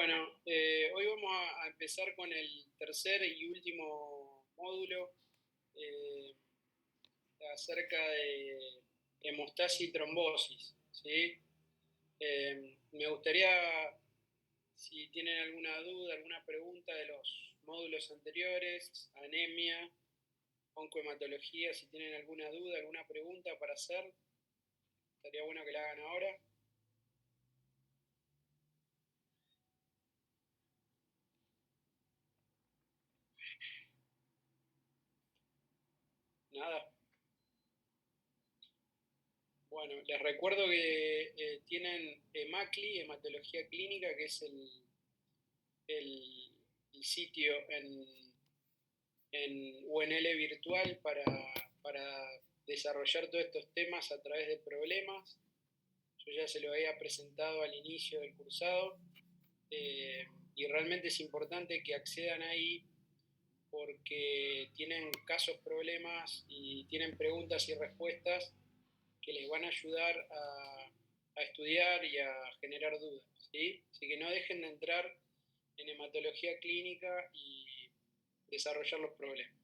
Bueno, hoy vamos a empezar con el tercer y último módulo eh, acerca de hemostasia y trombosis, ¿sí? Me gustaría, si tienen alguna duda, alguna pregunta de los módulos anteriores, anemia, oncohematología, si tienen alguna duda, alguna pregunta para hacer, estaría bueno que la hagan ahora. Nada. Bueno, les recuerdo que tienen EMACLI, Hematología Clínica, que es el sitio en UNL virtual para desarrollar todos estos temas a través de problemas. Yo ya se lo había presentado al inicio del cursado y realmente es importante que accedan ahí porque tienen casos, problemas y tienen preguntas y respuestas que les van a ayudar a estudiar y a generar dudas, ¿sí? Así que no dejen de entrar en hematología clínica y desarrollar los problemas.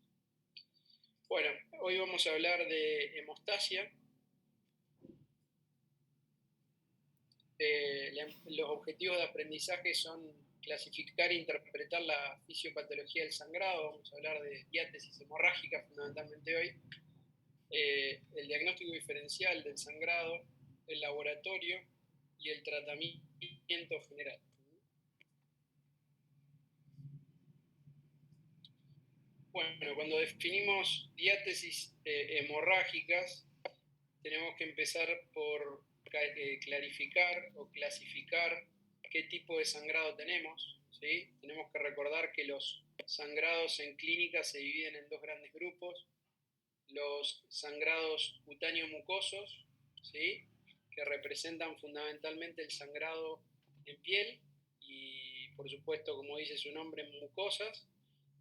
Bueno, hoy vamos a hablar de hemostasia. Los objetivos de aprendizaje son clasificar e interpretar la fisiopatología del sangrado. Vamos a hablar de diátesis hemorrágica fundamentalmente hoy. El diagnóstico diferencial del sangrado, el laboratorio y el tratamiento general. Bueno, cuando definimos diátesis hemorrágicas, tenemos que empezar por clarificar o clasificar qué tipo de sangrado tenemos, ¿sí? Tenemos que recordar que los sangrados en clínica se dividen en dos grandes grupos: los sangrados cutáneo-mucosos, ¿sí?, que representan fundamentalmente el sangrado en piel y, por supuesto, como dice su nombre, mucosas,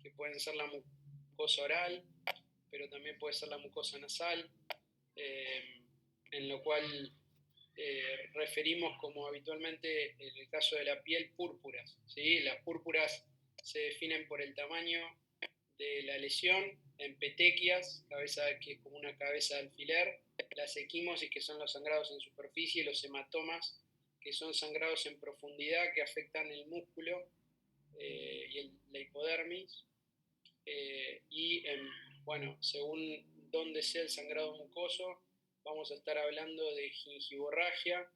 que pueden ser la mucosa oral, pero también puede ser la mucosa nasal, en lo cual referimos como habitualmente en el caso de la piel púrpuras, ¿sí? Las púrpuras se definen por el tamaño de la lesión en petequias, cabeza que es como una cabeza de alfiler, las equimosis, que son los sangrados en superficie, los hematomas, que son sangrados en profundidad que afectan el músculo y la hipodermis, y bueno, según dónde sea el sangrado mucoso, vamos a estar hablando de gingivorragia,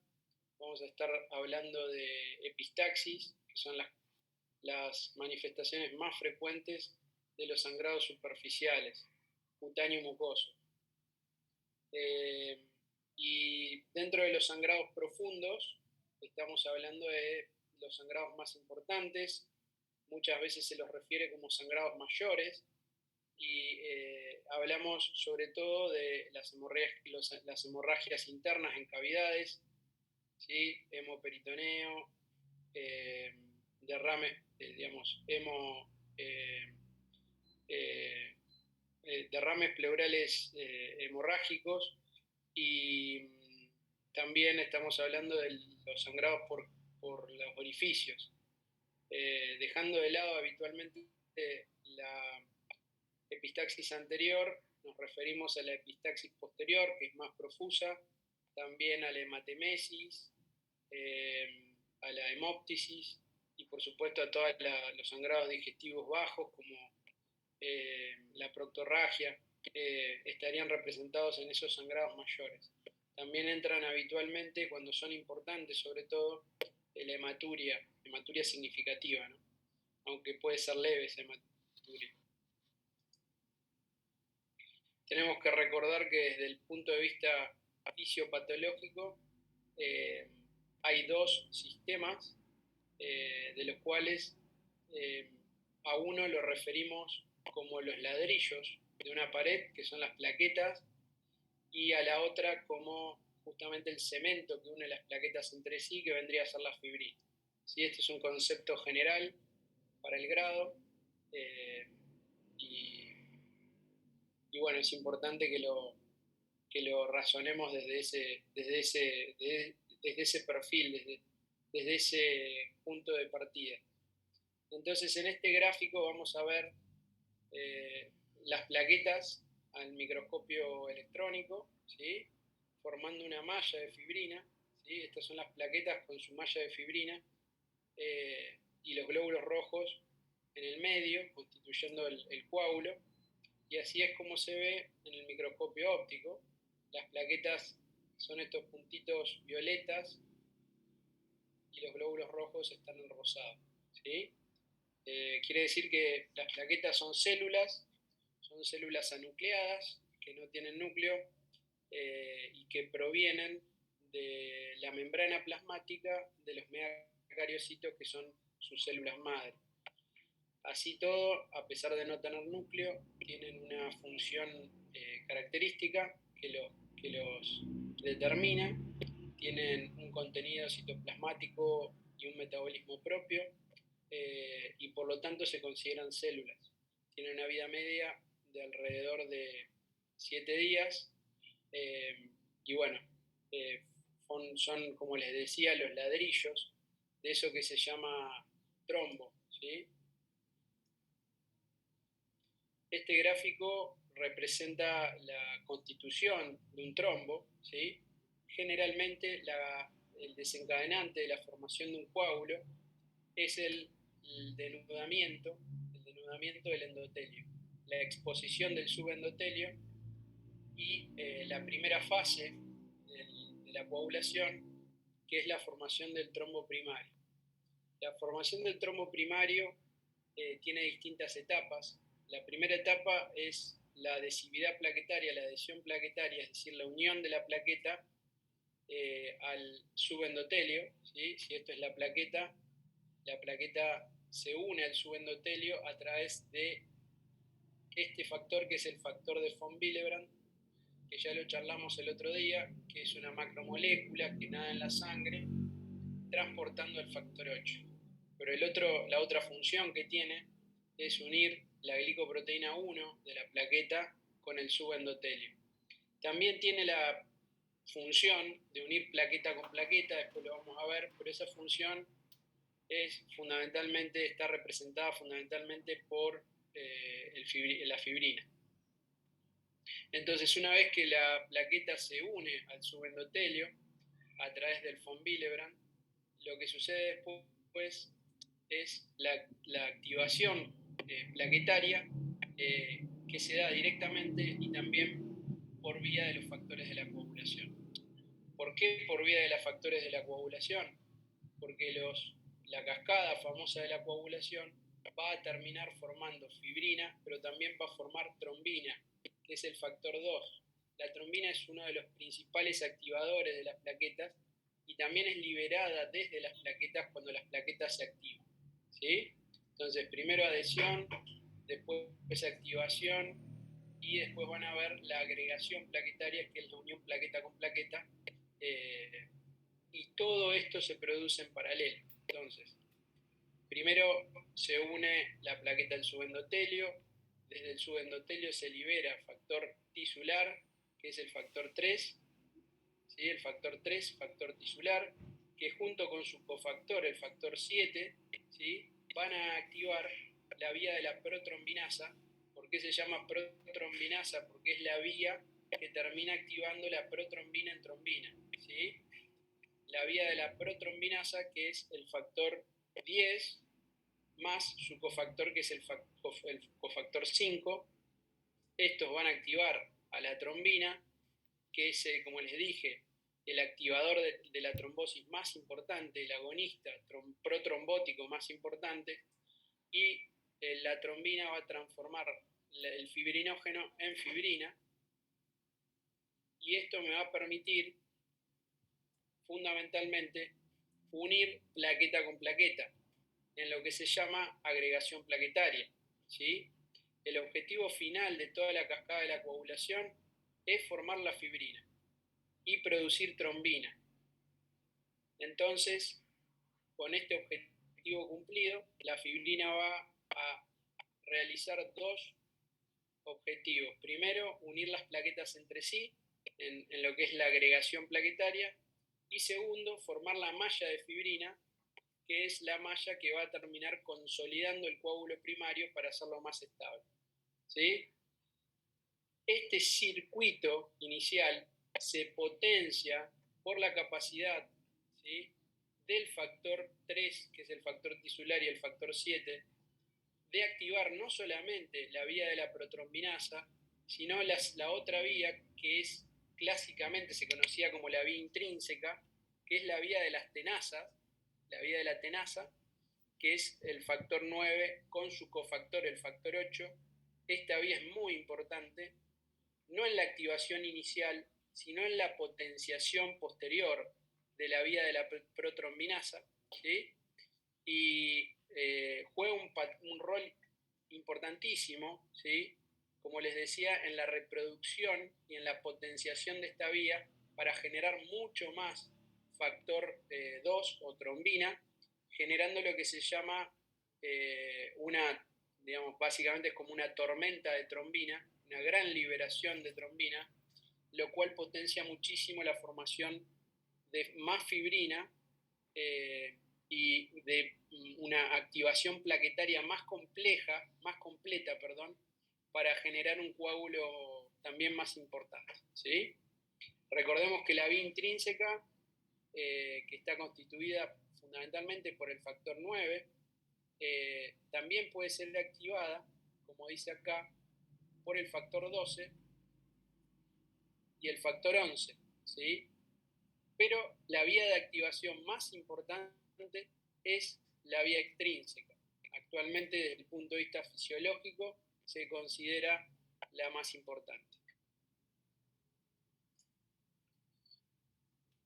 vamos a estar hablando de epistaxis, que son las manifestaciones más frecuentes de los sangrados superficiales, cutáneo mucoso. Y dentro de los sangrados profundos, estamos hablando de los sangrados más importantes, muchas veces se los refiere como sangrados mayores, y hablamos sobre todo de las hemorragias internas en cavidades, ¿sí? Hemoperitoneo, derrames, digamos, derrames pleurales hemorrágicos, y también estamos hablando de los sangrados por los orificios, dejando de lado habitualmente la epistaxis anterior. Nos referimos a la epistaxis posterior, que es más profusa, también a la hematemesis, a la hemoptisis y por supuesto a todos los sangrados digestivos bajos como la proctorragia, estarían representados en esos sangrados mayores. También entran habitualmente, cuando son importantes sobre todo, la hematuria significativa, ¿no? Aunque puede ser leve esa hematuria. Tenemos que recordar que desde el punto de vista fisiopatológico hay dos sistemas, de los cuales a uno lo referimos como los ladrillos de una pared, que son las plaquetas, y a la otra como justamente el cemento que une las plaquetas entre sí, que vendría a ser la fibrina. ¿Sí? Este es un concepto general para el grado, y bueno, es importante que lo razonemos desde ese perfil, desde ese punto de partida. Entonces, en este gráfico vamos a ver las plaquetas al microscopio electrónico, ¿sí? Formando una malla de fibrina. ¿Sí? Estas son las plaquetas con su malla de fibrina y los glóbulos rojos en el medio, constituyendo el coágulo. Y así es como se ve en el microscopio óptico. Las plaquetas son estos puntitos violetas y los glóbulos rojos están en rosado. ¿Sí? Quiere decir que las plaquetas son células anucleadas que no tienen núcleo y que provienen de la membrana plasmática de los megacariocitos, que son sus células madre. Así todo, a pesar de no tener núcleo, tienen una función característica que los determina, tienen un contenido citoplasmático y un metabolismo propio, y por lo tanto se consideran células. Tienen una vida media de alrededor de 7 días, y bueno, son, como les decía, los ladrillos de eso que se llama trombo, ¿sí? Este gráfico representa la constitución de un trombo, ¿sí? Generalmente el desencadenante de la formación de un coágulo es el denudamiento del endotelio, la exposición del subendotelio y la primera fase de la coagulación, que es la formación del trombo primario. La formación del trombo primario tiene distintas etapas. La primera etapa es la adhesividad plaquetaria, la adhesión plaquetaria, es decir, la unión de la plaqueta al subendotelio. ¿Sí? Si esto es la plaqueta se une al subendotelio a través de este factor, que es el factor de von Willebrand, que ya lo charlamos el otro día, que es una macromolécula que nada en la sangre, transportando el factor 8. Pero la otra función que tiene es unir la glicoproteína 1 de la plaqueta con el subendotelio. También tiene la función de unir plaqueta con plaqueta, después lo vamos a ver, pero esa función está representada fundamentalmente por la fibrina. Entonces, una vez que la plaqueta se une al subendotelio a través del von Willebrand, lo que sucede después es la activación plaquetaria que se da directamente y también por vía de los factores de la coagulación. ¿Por qué por vía de los factores de la coagulación? Porque la cascada famosa de la coagulación va a terminar formando fibrina, pero también va a formar trombina, que es el factor 2. La trombina es uno de los principales activadores de las plaquetas y también es liberada desde las plaquetas cuando las plaquetas se activan. ¿Sí? Entonces, primero adhesión, después activación y después van a ver la agregación plaquetaria, que es la unión plaqueta con plaqueta, y todo esto se produce en paralelo. Entonces, primero se une la plaqueta al subendotelio, desde el subendotelio se libera factor tisular, que es el factor 3, ¿sí? El factor 3, factor tisular, que junto con su cofactor, el factor 7, ¿sí? Van a activar la vía de la protrombinasa. ¿Por qué se llama protrombinasa? Porque es la vía que termina activando la protrombina en trombina, ¿sí? La vía de la protrombinasa, que es el factor 10, más su cofactor, que es el cofactor 5. Estos van a activar a la trombina, que es, como les dije, el activador de la trombosis más importante, el agonista protrombótico más importante, y la trombina va a transformar el fibrinógeno en fibrina, y esto me va a permitir fundamentalmente unir plaqueta con plaqueta en lo que se llama agregación plaquetaria, ¿sí? El objetivo final de toda la cascada de la coagulación es formar la fibrina y producir trombina. Entonces, con este objetivo cumplido, la fibrina va a realizar dos objetivos. Primero, unir las plaquetas entre sí en lo que es la agregación plaquetaria, y segundo, formar la malla de fibrina que es la malla que va a terminar consolidando el coágulo primario para hacerlo más estable. ¿Sí? Este circuito inicial se potencia por la capacidad, ¿sí?, del factor 3, que es el factor tisular, y el factor 7, de activar no solamente la vía de la protrombinasa, sino la otra vía que es clásicamente se conocía como la vía intrínseca, que es la vía de las tenasas, la vía de la tenasa, que es el factor 9 con su cofactor, el factor 8. Esta vía es muy importante, no en la activación inicial, sino en la potenciación posterior de la vía de la protrombinasa, ¿sí? Y juega un rol importantísimo, ¿sí?, como les decía, en la reproducción y en la potenciación de esta vía para generar mucho más factor 2 o trombina, generando lo que se llama digamos, básicamente es como una tormenta de trombina, una gran liberación de trombina, lo cual potencia muchísimo la formación de más fibrina y de una activación plaquetaria más compleja, más completa, perdón, para generar un coágulo también más importante, ¿sí? Recordemos que la vía intrínseca, que está constituida fundamentalmente por el factor 9, también puede ser activada, como dice acá, por el factor 12 y el factor 11, ¿sí? Pero la vía de activación más importante es la vía extrínseca. Actualmente, desde el punto de vista fisiológico, se considera la más importante.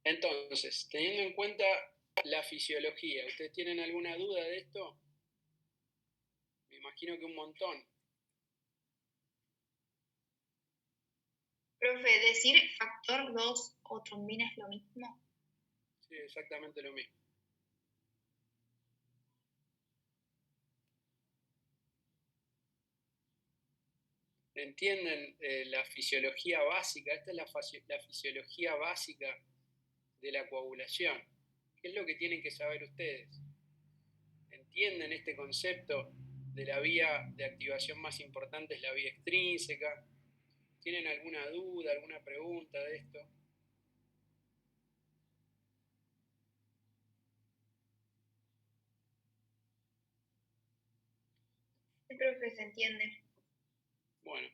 Entonces, teniendo en cuenta la fisiología, ¿ustedes tienen alguna duda de esto? Me imagino que un montón. Profe, ¿decir factor 2 o trombina es lo mismo? Sí, exactamente lo mismo. ¿Entienden la fisiología básica? Esta es la fisiología básica de la coagulación. ¿Qué es lo que tienen que saber ustedes? ¿Entienden este concepto de la vía de activación más importante es la vía extrínseca? ¿Tienen alguna duda, alguna pregunta de esto? Sí, profe, se entiende. Bueno,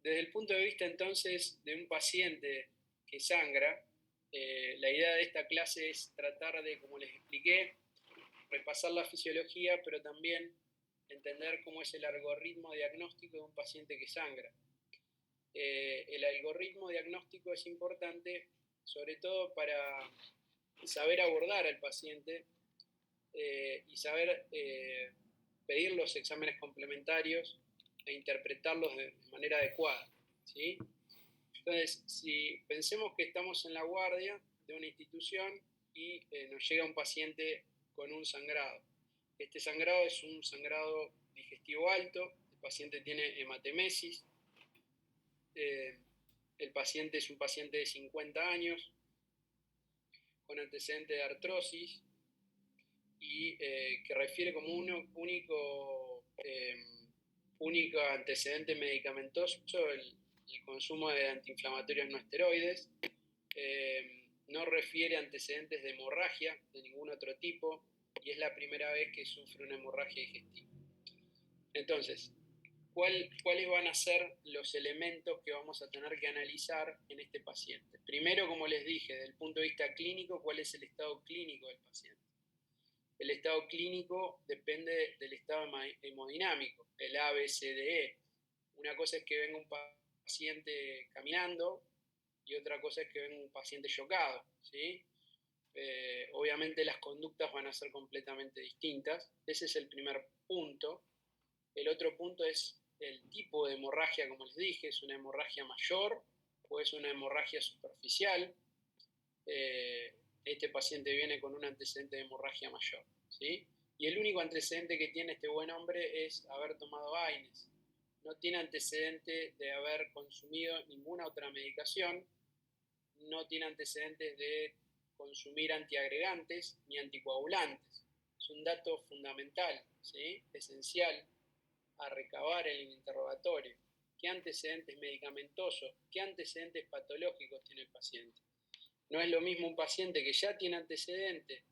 desde el punto de vista entonces de un paciente que sangra, la idea de esta clase es tratar de, como les expliqué, repasar la fisiología, pero también entender cómo es el algoritmo diagnóstico de un paciente que sangra. El algoritmo diagnóstico es importante, sobre todo para saber abordar al paciente y saber pedir los exámenes complementarios e interpretarlos de manera adecuada, ¿sí? Entonces, si pensemos que estamos en la guardia de una institución y nos llega un paciente con un sangrado. Este sangrado es un sangrado digestivo alto, el paciente tiene hematemesis, el paciente es un paciente de 50 años, con antecedente de artrosis, y que refiere como único antecedente medicamentoso el consumo de antiinflamatorios no esteroides. No refiere antecedentes de hemorragia de ningún otro tipo y es la primera vez que sufre una hemorragia digestiva. Entonces, ¿cuáles van a ser los elementos que vamos a tener que analizar en este paciente? Primero, como les dije, desde el punto de vista clínico, ¿cuál es el estado clínico del paciente? El estado clínico depende del estado hemodinámico, el A, B, C, D, E. Una cosa es que venga un paciente caminando y otra cosa es que venga un paciente chocado, ¿sí? Obviamente las conductas van a ser completamente distintas. Ese es el primer punto. El otro punto es el tipo de hemorragia, como les dije, ¿es una hemorragia mayor o es una hemorragia superficial? Este paciente viene con un antecedente de hemorragia mayor, ¿sí? Y el único antecedente que tiene este buen hombre es haber tomado AINES. No tiene antecedente de haber consumido ninguna otra medicación, no tiene antecedentes de consumir antiagregantes ni anticoagulantes. Es un dato fundamental, ¿sí? Esencial a recabar en el interrogatorio. ¿Qué antecedentes medicamentosos, qué antecedentes patológicos tiene el paciente? No es lo mismo un paciente que ya tiene antecedentes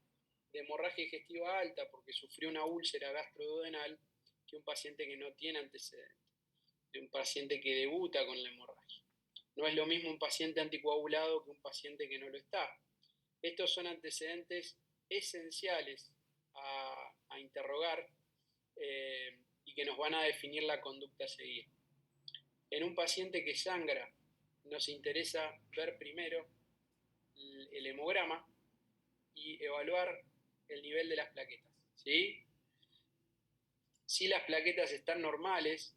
de hemorragia digestiva alta porque sufrió una úlcera gastroduodenal que un paciente que no tiene antecedentes, de un paciente que debuta con la hemorragia. No es lo mismo un paciente anticoagulado que un paciente que no lo está. Estos son antecedentes esenciales a interrogar y que nos van a definir la conducta a seguir. En un paciente que sangra, nos interesa ver primero el hemograma y evaluar el nivel de las plaquetas, ¿sí? Si las plaquetas están normales,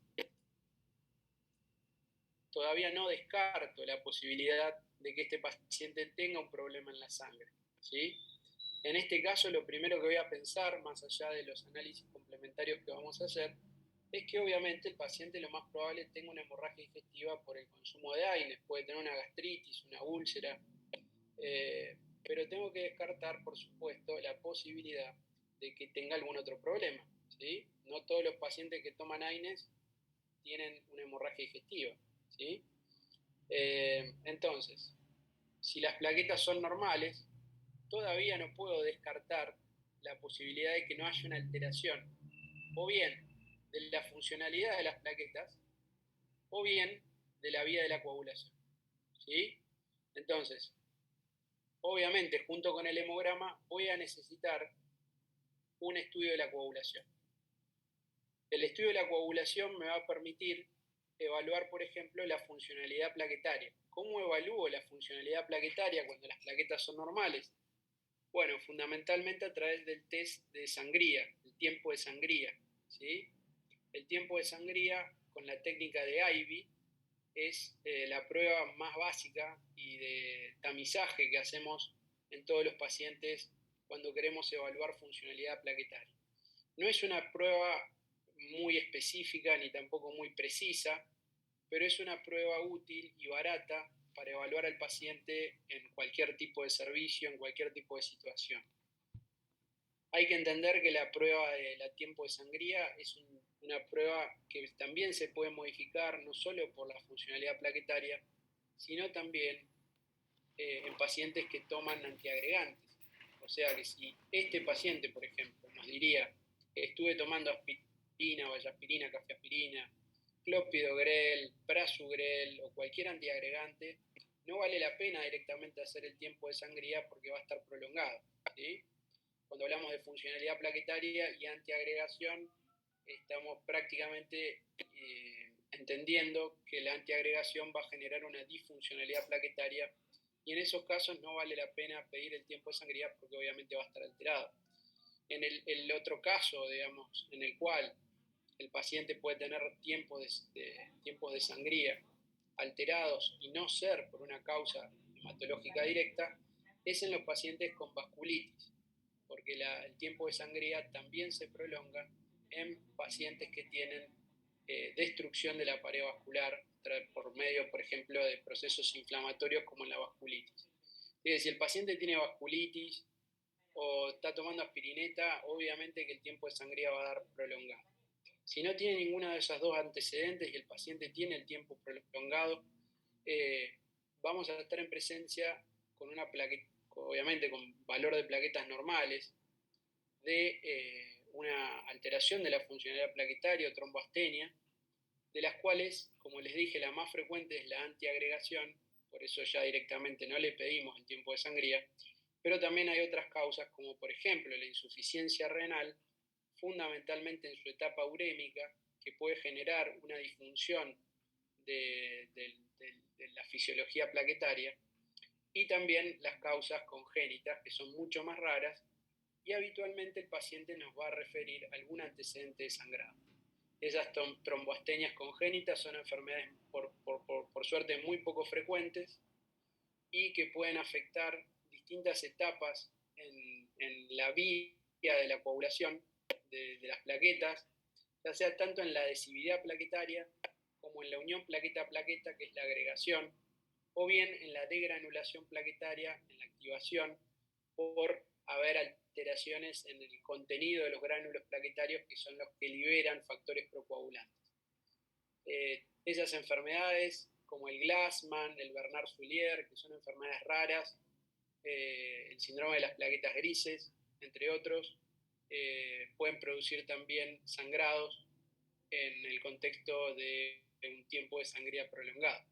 todavía no descarto la posibilidad de que este paciente tenga un problema en la sangre, ¿sí? En este caso, lo primero que voy a pensar, más allá de los análisis complementarios que vamos a hacer, es que obviamente el paciente lo más probable tenga una hemorragia digestiva por el consumo de AINES, puede tener una gastritis, una úlcera, pero tengo que descartar, por supuesto, la posibilidad de que tenga algún otro problema, ¿sí? No todos los pacientes que toman AINES tienen una hemorragia digestiva, ¿sí? Entonces, si las plaquetas son normales, todavía no puedo descartar la posibilidad de que no haya una alteración, o bien de la funcionalidad de las plaquetas, o bien de la vía de la coagulación, ¿sí? Entonces, obviamente, junto con el hemograma, voy a necesitar un estudio de la coagulación. El estudio de la coagulación me va a permitir evaluar, por ejemplo, la funcionalidad plaquetaria. ¿Cómo evalúo la funcionalidad plaquetaria cuando las plaquetas son normales? Bueno, fundamentalmente a través del test de sangría, el tiempo de sangría, ¿sí? El tiempo de sangría con la técnica de Ivy es la prueba más básica y de tamizaje que hacemos en todos los pacientes cuando queremos evaluar funcionalidad plaquetaria. No es una prueba muy específica ni tampoco muy precisa, pero es una prueba útil y barata para evaluar al paciente en cualquier tipo de servicio, en cualquier tipo de situación. Hay que entender que la prueba de tiempo de sangría es una prueba que también se puede modificar no solo por la funcionalidad plaquetaria, sino también en pacientes que toman antiagregantes. O sea que si este paciente, por ejemplo, nos diría, estuve tomando aspirina, vallaspirina, cafeaspirina, clopidogrel, prasugrel o cualquier antiagregante, no vale la pena directamente hacer el tiempo de sangría porque va a estar prolongado, ¿sí? Cuando hablamos de funcionalidad plaquetaria y antiagregación, estamos prácticamente entendiendo que la antiagregación va a generar una disfuncionalidad plaquetaria y en esos casos no vale la pena pedir el tiempo de sangría porque obviamente va a estar alterado. En el otro caso, digamos, en el cual el paciente puede tener tiempos de sangría alterados y no ser por una causa hematológica directa, es en los pacientes con vasculitis, porque el tiempo de sangría también se prolonga en pacientes que tienen destrucción de la pared vascular por medio, por ejemplo, de procesos inflamatorios como en la vasculitis. Si el paciente tiene vasculitis o está tomando aspirineta, obviamente que el tiempo de sangría va a dar prolongado. Si no tiene ninguna de esas dos antecedentes y el paciente tiene el tiempo prolongado, vamos a estar en presencia con una plaqueta, obviamente con valor de plaquetas normales, de una alteración de la funcionalidad plaquetaria o tromboastenia, de las cuales, como les dije, la más frecuente es la antiagregación, por eso ya directamente no le pedimos el tiempo de sangría, pero también hay otras causas como por ejemplo la insuficiencia renal, fundamentalmente en su etapa urémica, que puede generar una disfunción de la fisiología plaquetaria, y también las causas congénitas, que son mucho más raras, y habitualmente el paciente nos va a referir algún antecedente de sangrado. Esas tromboastenias congénitas son enfermedades por suerte muy poco frecuentes y que pueden afectar distintas etapas en la vía de la coagulación de las plaquetas, ya sea tanto en la adhesividad plaquetaria como en la unión plaqueta-plaqueta, que es la agregación, o bien en la degranulación plaquetaria, en la activación, por haber alteraciones en el contenido de los gránulos plaquetarios que son los que liberan factores procoagulantes. Esas enfermedades como el Glassman, el Bernard-Soulier, que son enfermedades raras, el síndrome de las plaquetas grises, entre otros, pueden producir también sangrados en el contexto de un tiempo de sangría prolongado.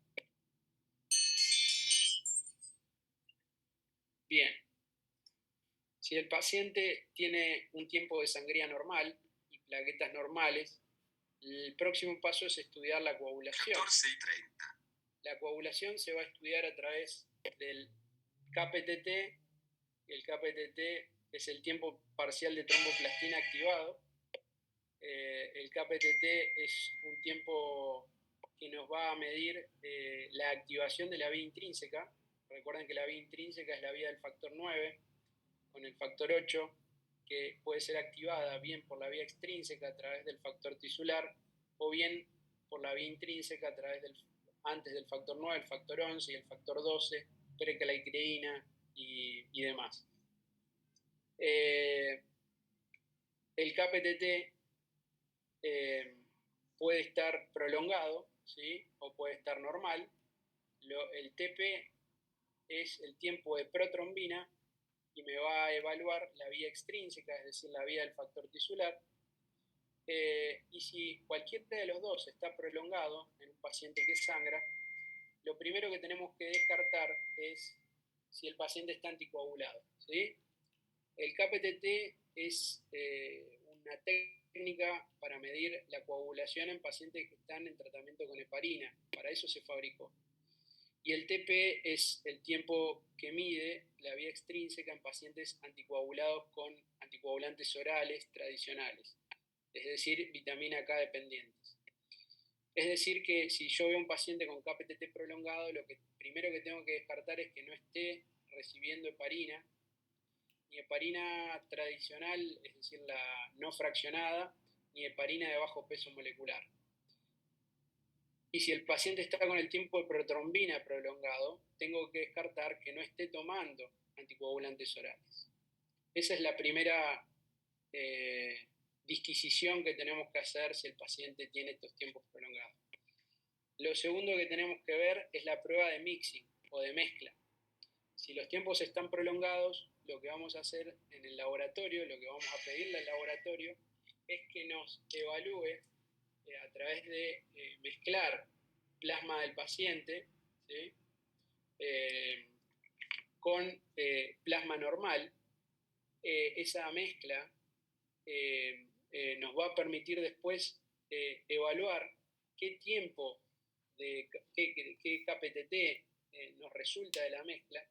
Bien, si el paciente tiene un tiempo de sangría normal y plaquetas normales, el próximo paso es estudiar la coagulación. 14:30. La coagulación se va a estudiar a través del KPTT. El KPTT es el tiempo parcial de tromboplastina activado. El KPTT es un tiempo que nos va a medir la activación de la vía intrínseca. Recuerden que la vía intrínseca es la vía del factor 9 con el factor 8, que puede ser activada bien por la vía extrínseca a través del factor tisular o bien por la vía intrínseca a través antes del factor 9, el factor 11 y el factor 12, precalcitonin y demás. El KPTT puede estar prolongado, ¿sí? O puede estar normal. El TP es el tiempo de protrombina y me va a evaluar la vía extrínseca, es decir, la vía del factor tisular. Y si cualquiera de los dos está prolongado en un paciente que sangra, lo primero que tenemos que descartar es si el paciente está anticoagulado, ¿sí? El KPTT es una técnica para medir la coagulación en pacientes que están en tratamiento con heparina. Para eso se fabricó. Y el TP es el tiempo que mide la vía extrínseca en pacientes anticoagulados con anticoagulantes orales tradicionales, es decir, vitamina K dependientes. Es decir, que si yo veo un paciente con KPTT prolongado, lo primero que tengo que descartar es que no esté recibiendo heparina, ni heparina tradicional, es decir, la no fraccionada, ni heparina de bajo peso molecular. Y si el paciente está con el tiempo de protrombina prolongado, tengo que descartar que no esté tomando anticoagulantes orales. Esa es la primera disquisición que tenemos que hacer si el paciente tiene estos tiempos prolongados. Lo segundo que tenemos que ver es la prueba de mixing o de mezcla. Si los tiempos están prolongados, lo que vamos a hacer en el laboratorio, lo que vamos a pedirle al laboratorio, es que nos evalúe a través de mezclar plasma del paciente, ¿sí? Con plasma normal. Esa mezcla nos va a permitir después evaluar qué tiempo, qué KPTT nos resulta de la mezcla,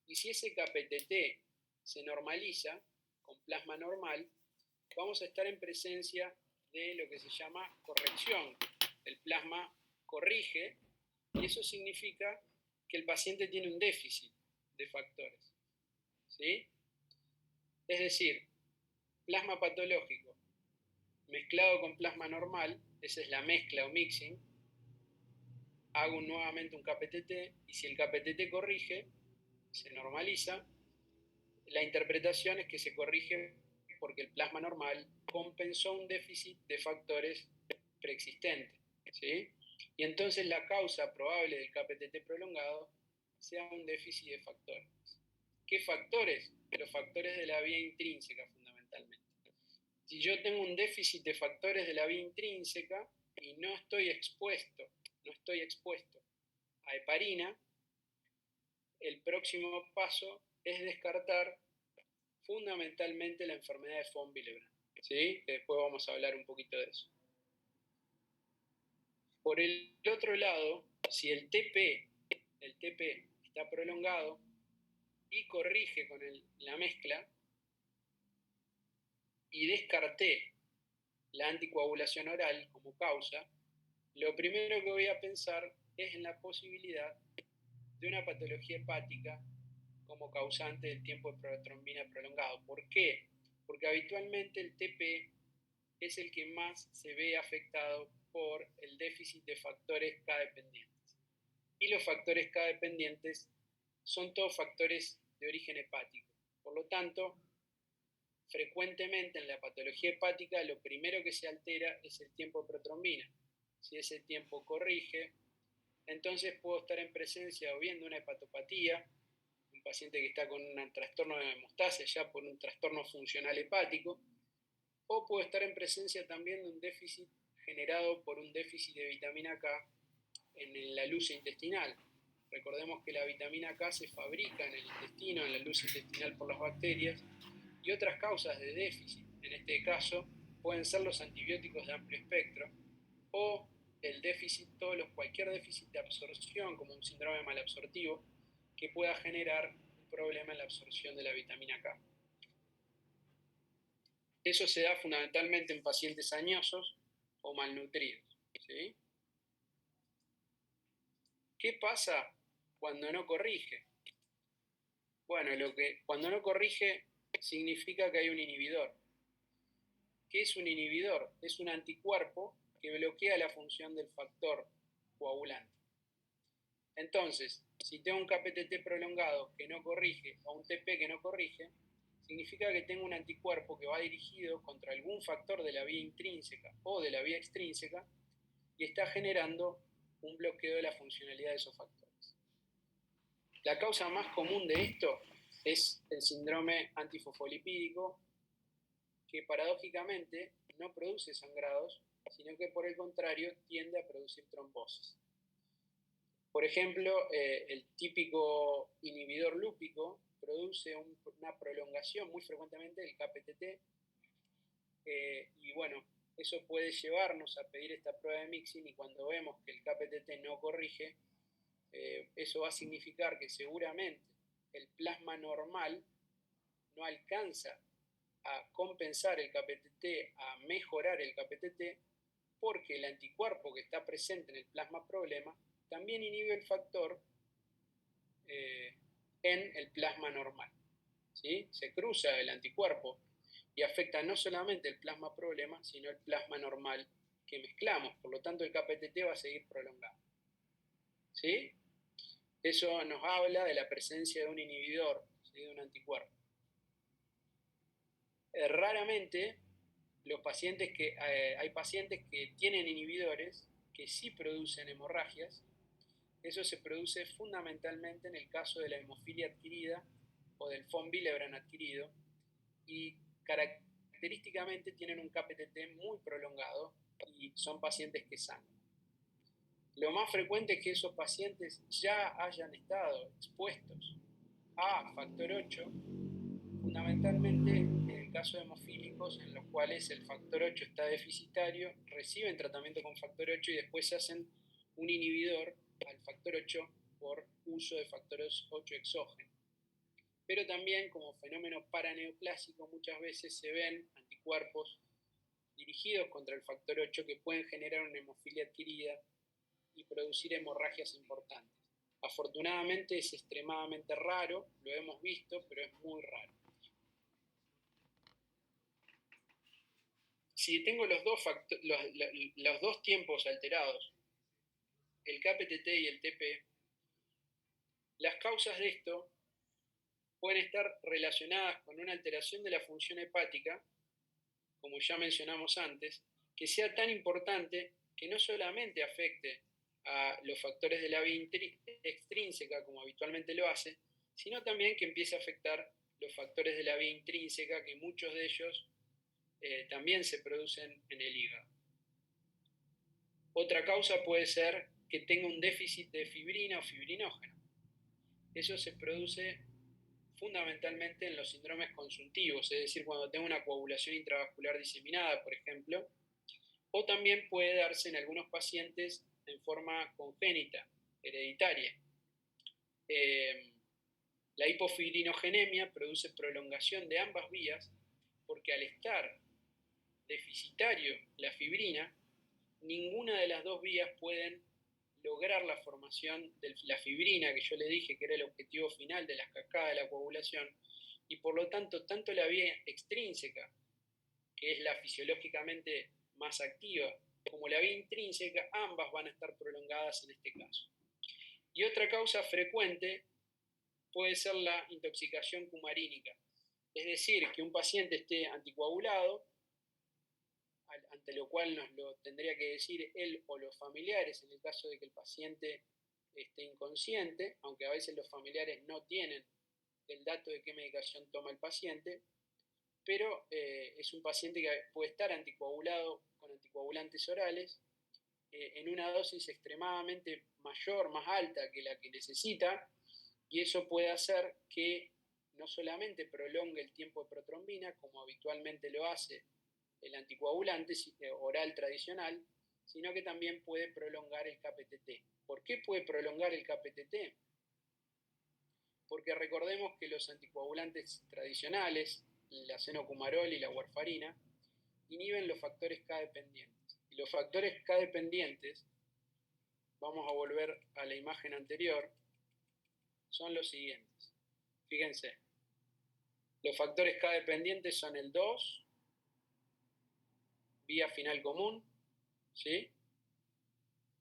y si ese KPTT se normaliza con plasma normal, vamos a estar en presencia de lo que se llama corrección. El plasma corrige y eso significa que el paciente tiene un déficit de factores, ¿sí? Es decir, plasma patológico mezclado con plasma normal, esa es la mezcla o mixing, hago nuevamente un KPTT y si el KPTT corrige, se normaliza, la interpretación es que se corrige porque el plasma normal compensó un déficit de factores preexistentes, ¿sí? Y entonces la causa probable del KPTT prolongado sea un déficit de factores. ¿Qué factores? Los factores de la vía intrínseca fundamentalmente. Si yo tengo un déficit de factores de la vía intrínseca y no estoy expuesto a heparina, el próximo paso es descartar fundamentalmente la enfermedad de von Willebrand, ¿sí? Que después vamos a hablar un poquito de eso. Por el otro lado, si el TP está prolongado y corrige con la mezcla y descarté la anticoagulación oral como causa, lo primero que voy a pensar es en la posibilidad de una patología hepática como causante del tiempo de protrombina prolongado. ¿Por qué? Porque habitualmente el TP es el que más se ve afectado por el déficit de factores K dependientes. Y los factores K dependientes son todos factores de origen hepático. Por lo tanto, frecuentemente en la patología hepática lo primero que se altera es el tiempo de protrombina. Si ese tiempo corrige, entonces puedo estar en presencia o bien de una hepatopatía, un paciente que está con un trastorno de hemostasia ya por un trastorno funcional hepático, o puedo estar en presencia también de un déficit generado por un déficit de vitamina K en la luz intestinal. Recordemos que la vitamina K se fabrica en el intestino, en la luz intestinal por las bacterias, y otras causas de déficit, en este caso, pueden ser los antibióticos de amplio espectro o el déficit, cualquier déficit de absorción, como un síndrome malabsortivo, que pueda generar un problema en la absorción de la vitamina K. Eso se da fundamentalmente en pacientes añosos o malnutridos, ¿sí? ¿Qué pasa cuando no corrige? Bueno, cuando no corrige significa que hay un inhibidor. ¿Qué es un inhibidor? Es un anticuerpo que bloquea la función del factor coagulante. Entonces, si tengo un KPTT prolongado que no corrige o un TP que no corrige, significa que tengo un anticuerpo que va dirigido contra algún factor de la vía intrínseca o de la vía extrínseca y está generando un bloqueo de la funcionalidad de esos factores. La causa más común de esto es el síndrome antifosfolipídico, que paradójicamente no produce sangrados, sino que por el contrario tiende a producir trombosis. Por ejemplo, el típico inhibidor lúpico produce una prolongación muy frecuentemente del KPTT, y bueno, eso puede llevarnos a pedir esta prueba de mixing, y cuando vemos que el KPTT no corrige, eso va a significar que seguramente el plasma normal no alcanza a compensar el KPTT, a mejorar el KPTT, porque el anticuerpo que está presente en el plasma problema también inhibe el factor en el plasma normal, ¿sí? Se cruza el anticuerpo y afecta no solamente el plasma problema, sino el plasma normal que mezclamos. Por lo tanto, el KPTT va a seguir prolongado, ¿sí? Eso nos habla de la presencia de un inhibidor, ¿sí? De un anticuerpo. Raramente hay pacientes que tienen inhibidores que sí producen hemorragias. Eso se produce fundamentalmente en el caso de la hemofilia adquirida o del von Willebrand adquirido, y característicamente tienen un KPTT muy prolongado y son pacientes que sangran. Lo más frecuente es que esos pacientes ya hayan estado expuestos a factor 8, fundamentalmente en el caso de hemofílicos en los cuales el factor 8 está deficitario, reciben tratamiento con factor 8 y después se hacen un inhibidor al factor 8 por uso de factores 8 exógenos. Pero también como fenómeno paraneoplásico muchas veces se ven anticuerpos dirigidos contra el factor 8 que pueden generar una hemofilia adquirida y producir hemorragias importantes. Afortunadamente es extremadamente raro, lo hemos visto, pero es muy raro. Si tengo los dos tiempos alterados, el KPTT y el TP, las causas de esto pueden estar relacionadas con una alteración de la función hepática, como ya mencionamos antes, que sea tan importante que no solamente afecte a los factores de la vía extrínseca, como habitualmente lo hace, sino también que empiece a afectar los factores de la vía intrínseca, que muchos de ellos también se producen en el hígado. Otra causa puede ser que tenga un déficit de fibrina o fibrinógeno. Eso se produce fundamentalmente en los síndromes consuntivos, es decir, cuando tengo una coagulación intravascular diseminada, por ejemplo, o también puede darse en algunos pacientes en forma congénita, hereditaria. La hipofibrinogenemia produce prolongación de ambas vías porque al estar deficitario la fibrina, ninguna de las dos vías pueden lograr la formación de la fibrina, que yo le dije que era el objetivo final de las cascadas de la coagulación, y por lo tanto, tanto la vía extrínseca, que es la fisiológicamente más activa, como la vía intrínseca, ambas van a estar prolongadas en este caso. Y otra causa frecuente puede ser la intoxicación cumarínica. Es decir, que un paciente esté anticoagulado, ante lo cual nos lo tendría que decir él o los familiares en el caso de que el paciente esté inconsciente, aunque a veces los familiares no tienen el dato de qué medicación toma el paciente, pero es un paciente que puede estar anticoagulado con anticoagulantes orales en una dosis extremadamente mayor, más alta que la que necesita, y eso puede hacer que no solamente prolongue el tiempo de protrombina, como habitualmente lo hace el anticoagulante oral tradicional, sino que también puede prolongar el KPTT. ¿Por qué puede prolongar el KPTT? Porque recordemos que los anticoagulantes tradicionales, la senocumarol y la warfarina, inhiben los factores K dependientes. Y los factores K dependientes, vamos a volver a la imagen anterior, son los siguientes. Fíjense, los factores K dependientes son el 2, vía final común, ¿sí?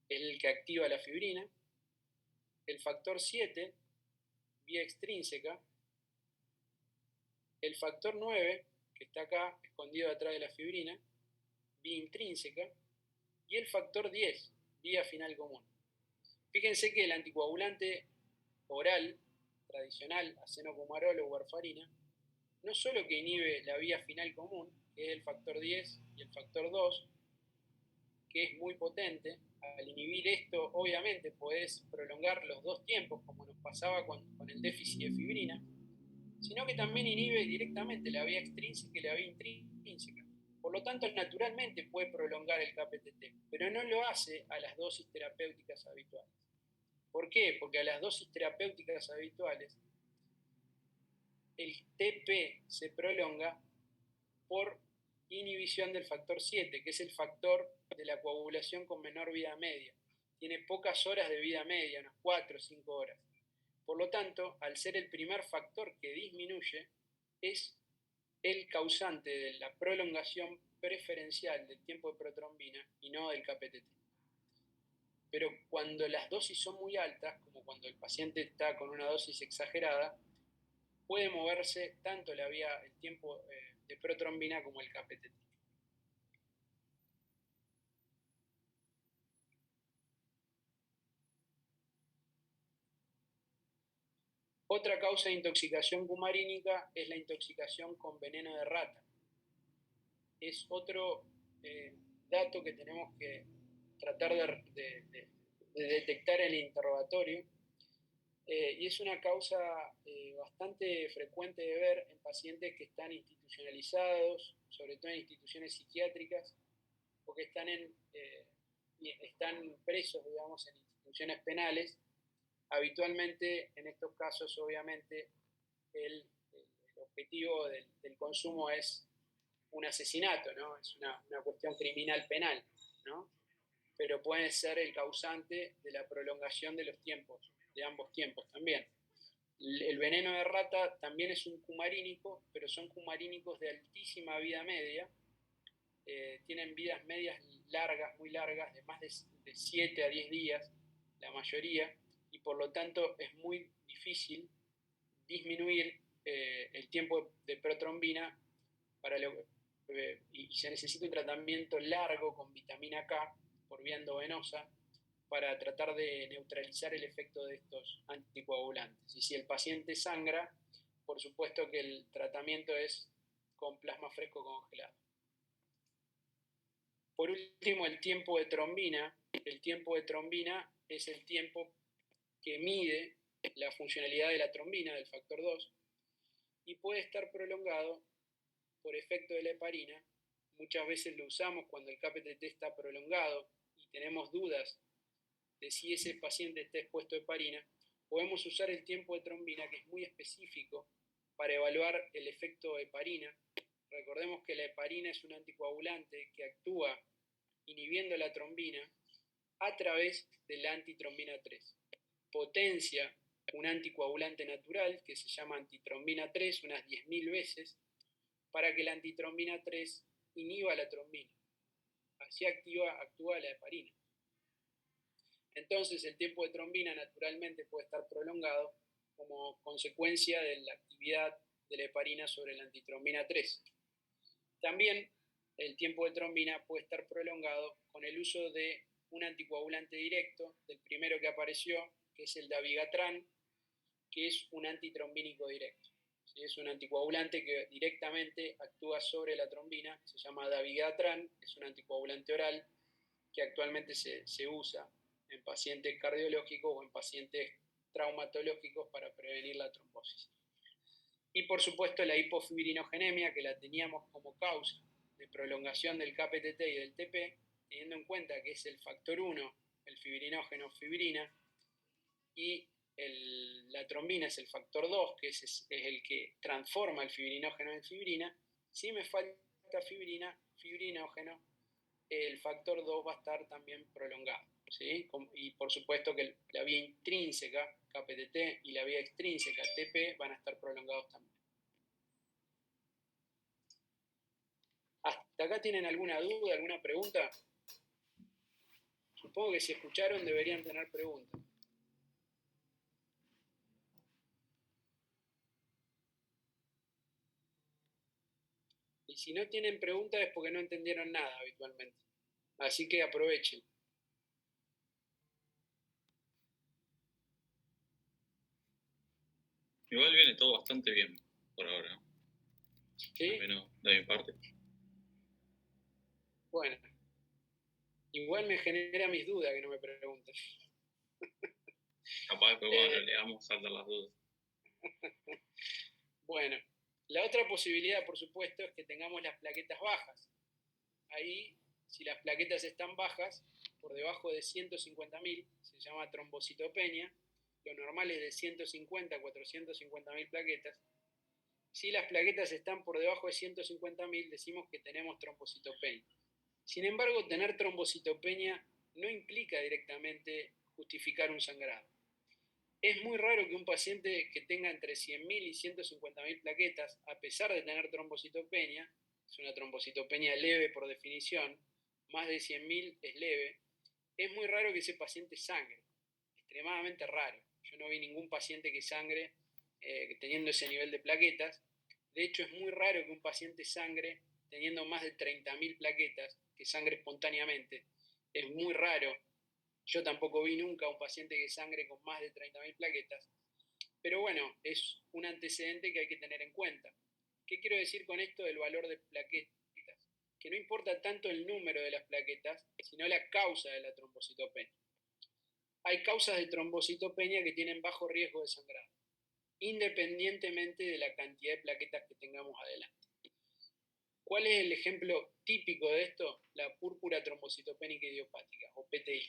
El que activa la fibrina. El factor 7, vía extrínseca. El factor 9, que está acá, escondido detrás de la fibrina, vía intrínseca. Y el factor 10, vía final común. Fíjense que el anticoagulante oral, tradicional, acenocumarol o warfarina, no solo que inhibe la vía final común, que es el factor 10 y el factor 2, que es muy potente. Al inhibir esto, obviamente, podés prolongar los dos tiempos, como nos pasaba con el déficit de fibrina, sino que también inhibe directamente la vía extrínseca y la vía intrínseca. Por lo tanto, naturalmente puede prolongar el KPTT, pero no lo hace a las dosis terapéuticas habituales. ¿Por qué? Porque a las dosis terapéuticas habituales, el TP se prolonga por inhibición del factor 7, que es el factor de la coagulación con menor vida media. Tiene pocas horas de vida media, unas 4 o 5 horas. Por lo tanto, al ser el primer factor que disminuye, es el causante de la prolongación preferencial del tiempo de protrombina y no del KPTT. Pero cuando las dosis son muy altas, como cuando el paciente está con una dosis exagerada, puede moverse tanto la vía, el tiempo de protrombina como el KPTT. Otra causa de intoxicación cumarínica es la intoxicación con veneno de rata. Es otro dato que tenemos que tratar de detectar en el interrogatorio, y es una causa bastante frecuente de ver en pacientes que están institucionalizados, sobre todo en instituciones psiquiátricas, o que están presos, digamos, en instituciones penales. Habitualmente, en estos casos, obviamente, el objetivo del consumo es un asesinato, ¿no? Es una cuestión criminal penal, ¿no? Pero puede ser el causante de la prolongación de los tiempos, de ambos tiempos también. El veneno de rata también es un cumarínico, pero son cumarínicos de altísima vida media, tienen vidas medias largas, muy largas, de más de 7 a 10 días, la mayoría, y por lo tanto es muy difícil disminuir el tiempo de protrombina y se necesita un tratamiento largo con vitamina K por vía endovenosa para tratar de neutralizar el efecto de estos anticoagulantes. Y si el paciente sangra, por supuesto que el tratamiento es con plasma fresco congelado. Por último, el tiempo de trombina. El tiempo de trombina es el tiempo que mide la funcionalidad de la trombina, del factor 2, y puede estar prolongado por efecto de la heparina. Muchas veces lo usamos cuando el KPTT está prolongado y tenemos dudas de si ese paciente está expuesto a heparina. Podemos usar el tiempo de trombina, que es muy específico para evaluar el efecto de heparina. Recordemos que la heparina es un anticoagulante que actúa inhibiendo la trombina a través de la antitrombina 3. Potencia un anticoagulante natural que se llama antitrombina 3 unas 10.000 veces para que la antitrombina 3 inhiba la trombina. Así actúa la heparina. Entonces el tiempo de trombina naturalmente puede estar prolongado como consecuencia de la actividad de la heparina sobre la antitrombina 3. También el tiempo de trombina puede estar prolongado con el uso de un anticoagulante directo, del primero que apareció, que es el dabigatran, que es un antitrombínico directo. ¿Sí? Es un anticoagulante que directamente actúa sobre la trombina, se llama dabigatran, es un anticoagulante oral que actualmente se usa en pacientes cardiológicos o en pacientes traumatológicos para prevenir la trombosis. Y por supuesto la hipofibrinogenemia, que la teníamos como causa de prolongación del KPTT y del TP, teniendo en cuenta que es el factor 1, el fibrinógeno fibrina, y la trombina es el factor 2, que es el que transforma el fibrinógeno en fibrina. Si me falta fibrinógeno, el factor 2 va a estar también prolongado. ¿Sí? Y por supuesto que la vía intrínseca, KPTT, y la vía extrínseca, TP, van a estar prolongados también. ¿Hasta acá tienen alguna duda, alguna pregunta? Supongo que si escucharon deberían tener preguntas. Y si no tienen preguntas es porque no entendieron nada habitualmente. Así que aprovechen. Igual viene todo bastante bien por ahora, ¿no? ¿Sí? Al menos de mi parte. Bueno. Igual me genera mis dudas que no me pregunten. Capaz que cuando lo leamos saltan las dudas. Bueno, la otra posibilidad, por supuesto, es que tengamos las plaquetas bajas. Ahí, si las plaquetas están bajas, por debajo de 150.000, se llama trombocitopenia. Lo normal es de 150 a 450.000 plaquetas. Si las plaquetas están por debajo de 150.000, decimos que tenemos trombocitopenia. Sin embargo, tener trombocitopenia no implica directamente justificar un sangrado. Es muy raro que un paciente que tenga entre 100.000 y 150.000 plaquetas, a pesar de tener trombocitopenia, es una trombocitopenia leve por definición, más de 100.000 es leve, es muy raro que ese paciente sangre, extremadamente raro. Yo no vi ningún paciente que sangre teniendo ese nivel de plaquetas. De hecho, es muy raro que un paciente sangre teniendo más de 30.000 plaquetas, que sangre espontáneamente. Es muy raro. Yo tampoco vi nunca un paciente que sangre con más de 30.000 plaquetas. Pero bueno, es un antecedente que hay que tener en cuenta. ¿Qué quiero decir con esto del valor de plaquetas? Que no importa tanto el número de las plaquetas, sino la causa de la trombocitopenia. Hay causas de trombocitopenia que tienen bajo riesgo de sangrado, independientemente de la cantidad de plaquetas que tengamos adelante. ¿Cuál es el ejemplo típico de esto? La púrpura trombocitopénica idiopática, o PTI.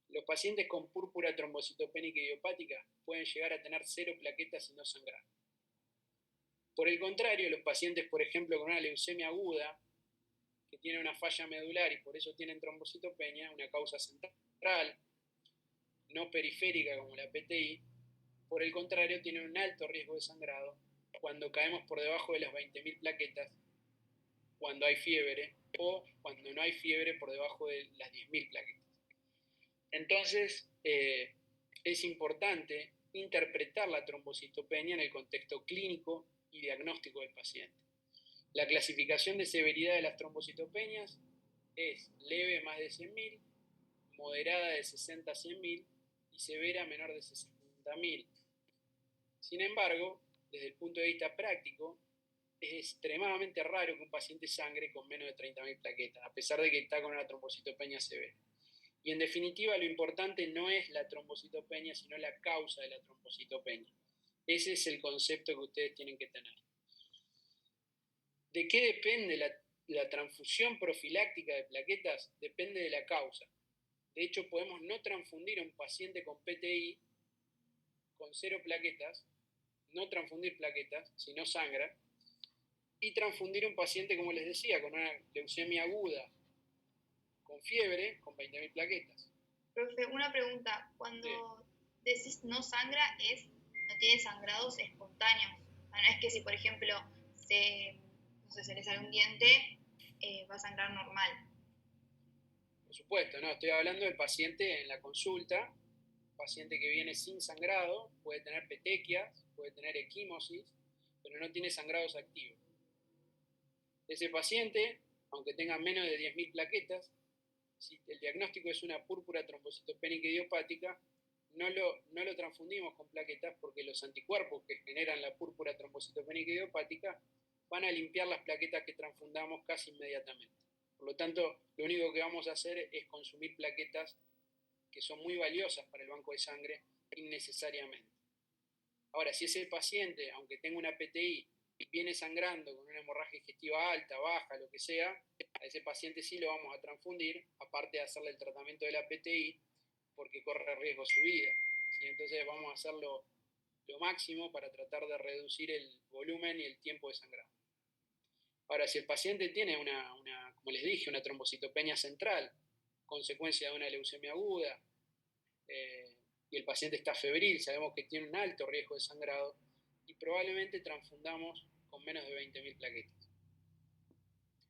Los pacientes con púrpura trombocitopénica idiopática pueden llegar a tener 0 plaquetas y no sangrar. Por el contrario, los pacientes, por ejemplo, con una leucemia aguda, que tiene una falla medular y por eso tienen trombocitopenia, una causa central, no periférica como la PTI, por el contrario, tienen un alto riesgo de sangrado cuando caemos por debajo de las 20.000 plaquetas, cuando hay fiebre, o cuando no hay fiebre por debajo de las 10.000 plaquetas. Entonces, es importante interpretar la trombocitopenia en el contexto clínico y diagnóstico del paciente. La clasificación de severidad de las trombocitopenias es leve más de 100.000, moderada de 60 a 100.000 y severa menor de 60.000. Sin embargo, desde el punto de vista práctico, es extremadamente raro que un paciente sangre con menos de 30.000 plaquetas, a pesar de que está con una trombocitopenia severa. Y en definitiva, lo importante no es la trombocitopenia, sino la causa de la trombocitopenia. Ese es el concepto que ustedes tienen que tener. ¿De qué depende la transfusión profiláctica de plaquetas? Depende de la causa. De hecho, podemos no transfundir a un paciente con PTI con 0 plaquetas, no transfundir plaquetas, si no sangra, y transfundir a un paciente, como les decía, con una leucemia aguda, con fiebre, con 20.000 plaquetas. Profe, una pregunta. Cuando decís no sangra, no tiene sangrados espontáneos. O sea, no es que si, por ejemplo, se le sale un diente, va a sangrar normal. Por supuesto, no, estoy hablando del paciente en la consulta, paciente que viene sin sangrado, puede tener petequias, puede tener equimosis, pero no tiene sangrados activos. Ese paciente, aunque tenga menos de 10.000 plaquetas, si el diagnóstico es una púrpura trombocitopénica idiopática, no lo transfundimos con plaquetas porque los anticuerpos que generan la púrpura trombocitopénica idiopática van a limpiar las plaquetas que transfundamos casi inmediatamente. Por lo tanto, lo único que vamos a hacer es consumir plaquetas que son muy valiosas para el banco de sangre innecesariamente. Ahora, si ese paciente, aunque tenga una PTI, viene sangrando con una hemorragia digestiva alta, baja, lo que sea, a ese paciente sí lo vamos a transfundir, aparte de hacerle el tratamiento de la PTI, porque corre riesgo su vida. ¿Sí? Entonces vamos a hacerlo lo máximo para tratar de reducir el volumen y el tiempo de sangrado. Ahora, si el paciente tiene como les dije, una trombocitopenia central, consecuencia de una leucemia aguda, y el paciente está febril, sabemos que tiene un alto riesgo de sangrado, y probablemente transfundamos con menos de 20.000 plaquetas.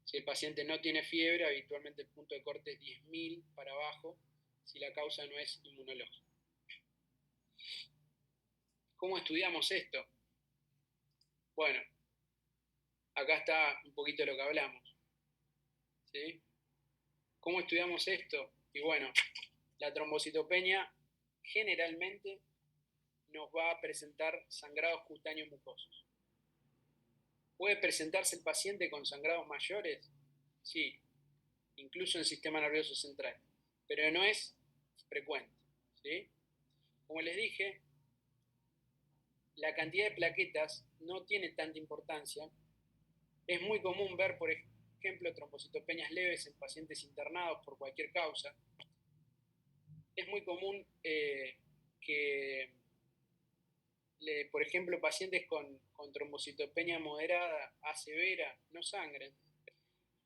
Si el paciente no tiene fiebre, habitualmente el punto de corte es 10.000 para abajo, si la causa no es inmunológica. ¿Cómo estudiamos esto? Bueno, acá está un poquito lo que hablamos. ¿Sí? ¿Cómo estudiamos esto? Y bueno, la trombocitopenia generalmente nos va a presentar sangrados cutáneos mucosos. ¿Puede presentarse el paciente con sangrados mayores? Sí, incluso en el sistema nervioso central, pero no es frecuente. ¿Sí? Como les dije, la cantidad de plaquetas no tiene tanta importancia. Es muy común ver, por ejemplo, trombocitopenias leves en pacientes internados por cualquier causa. Es muy común que, por ejemplo, pacientes con trombocitopenia moderada a severa no sangren.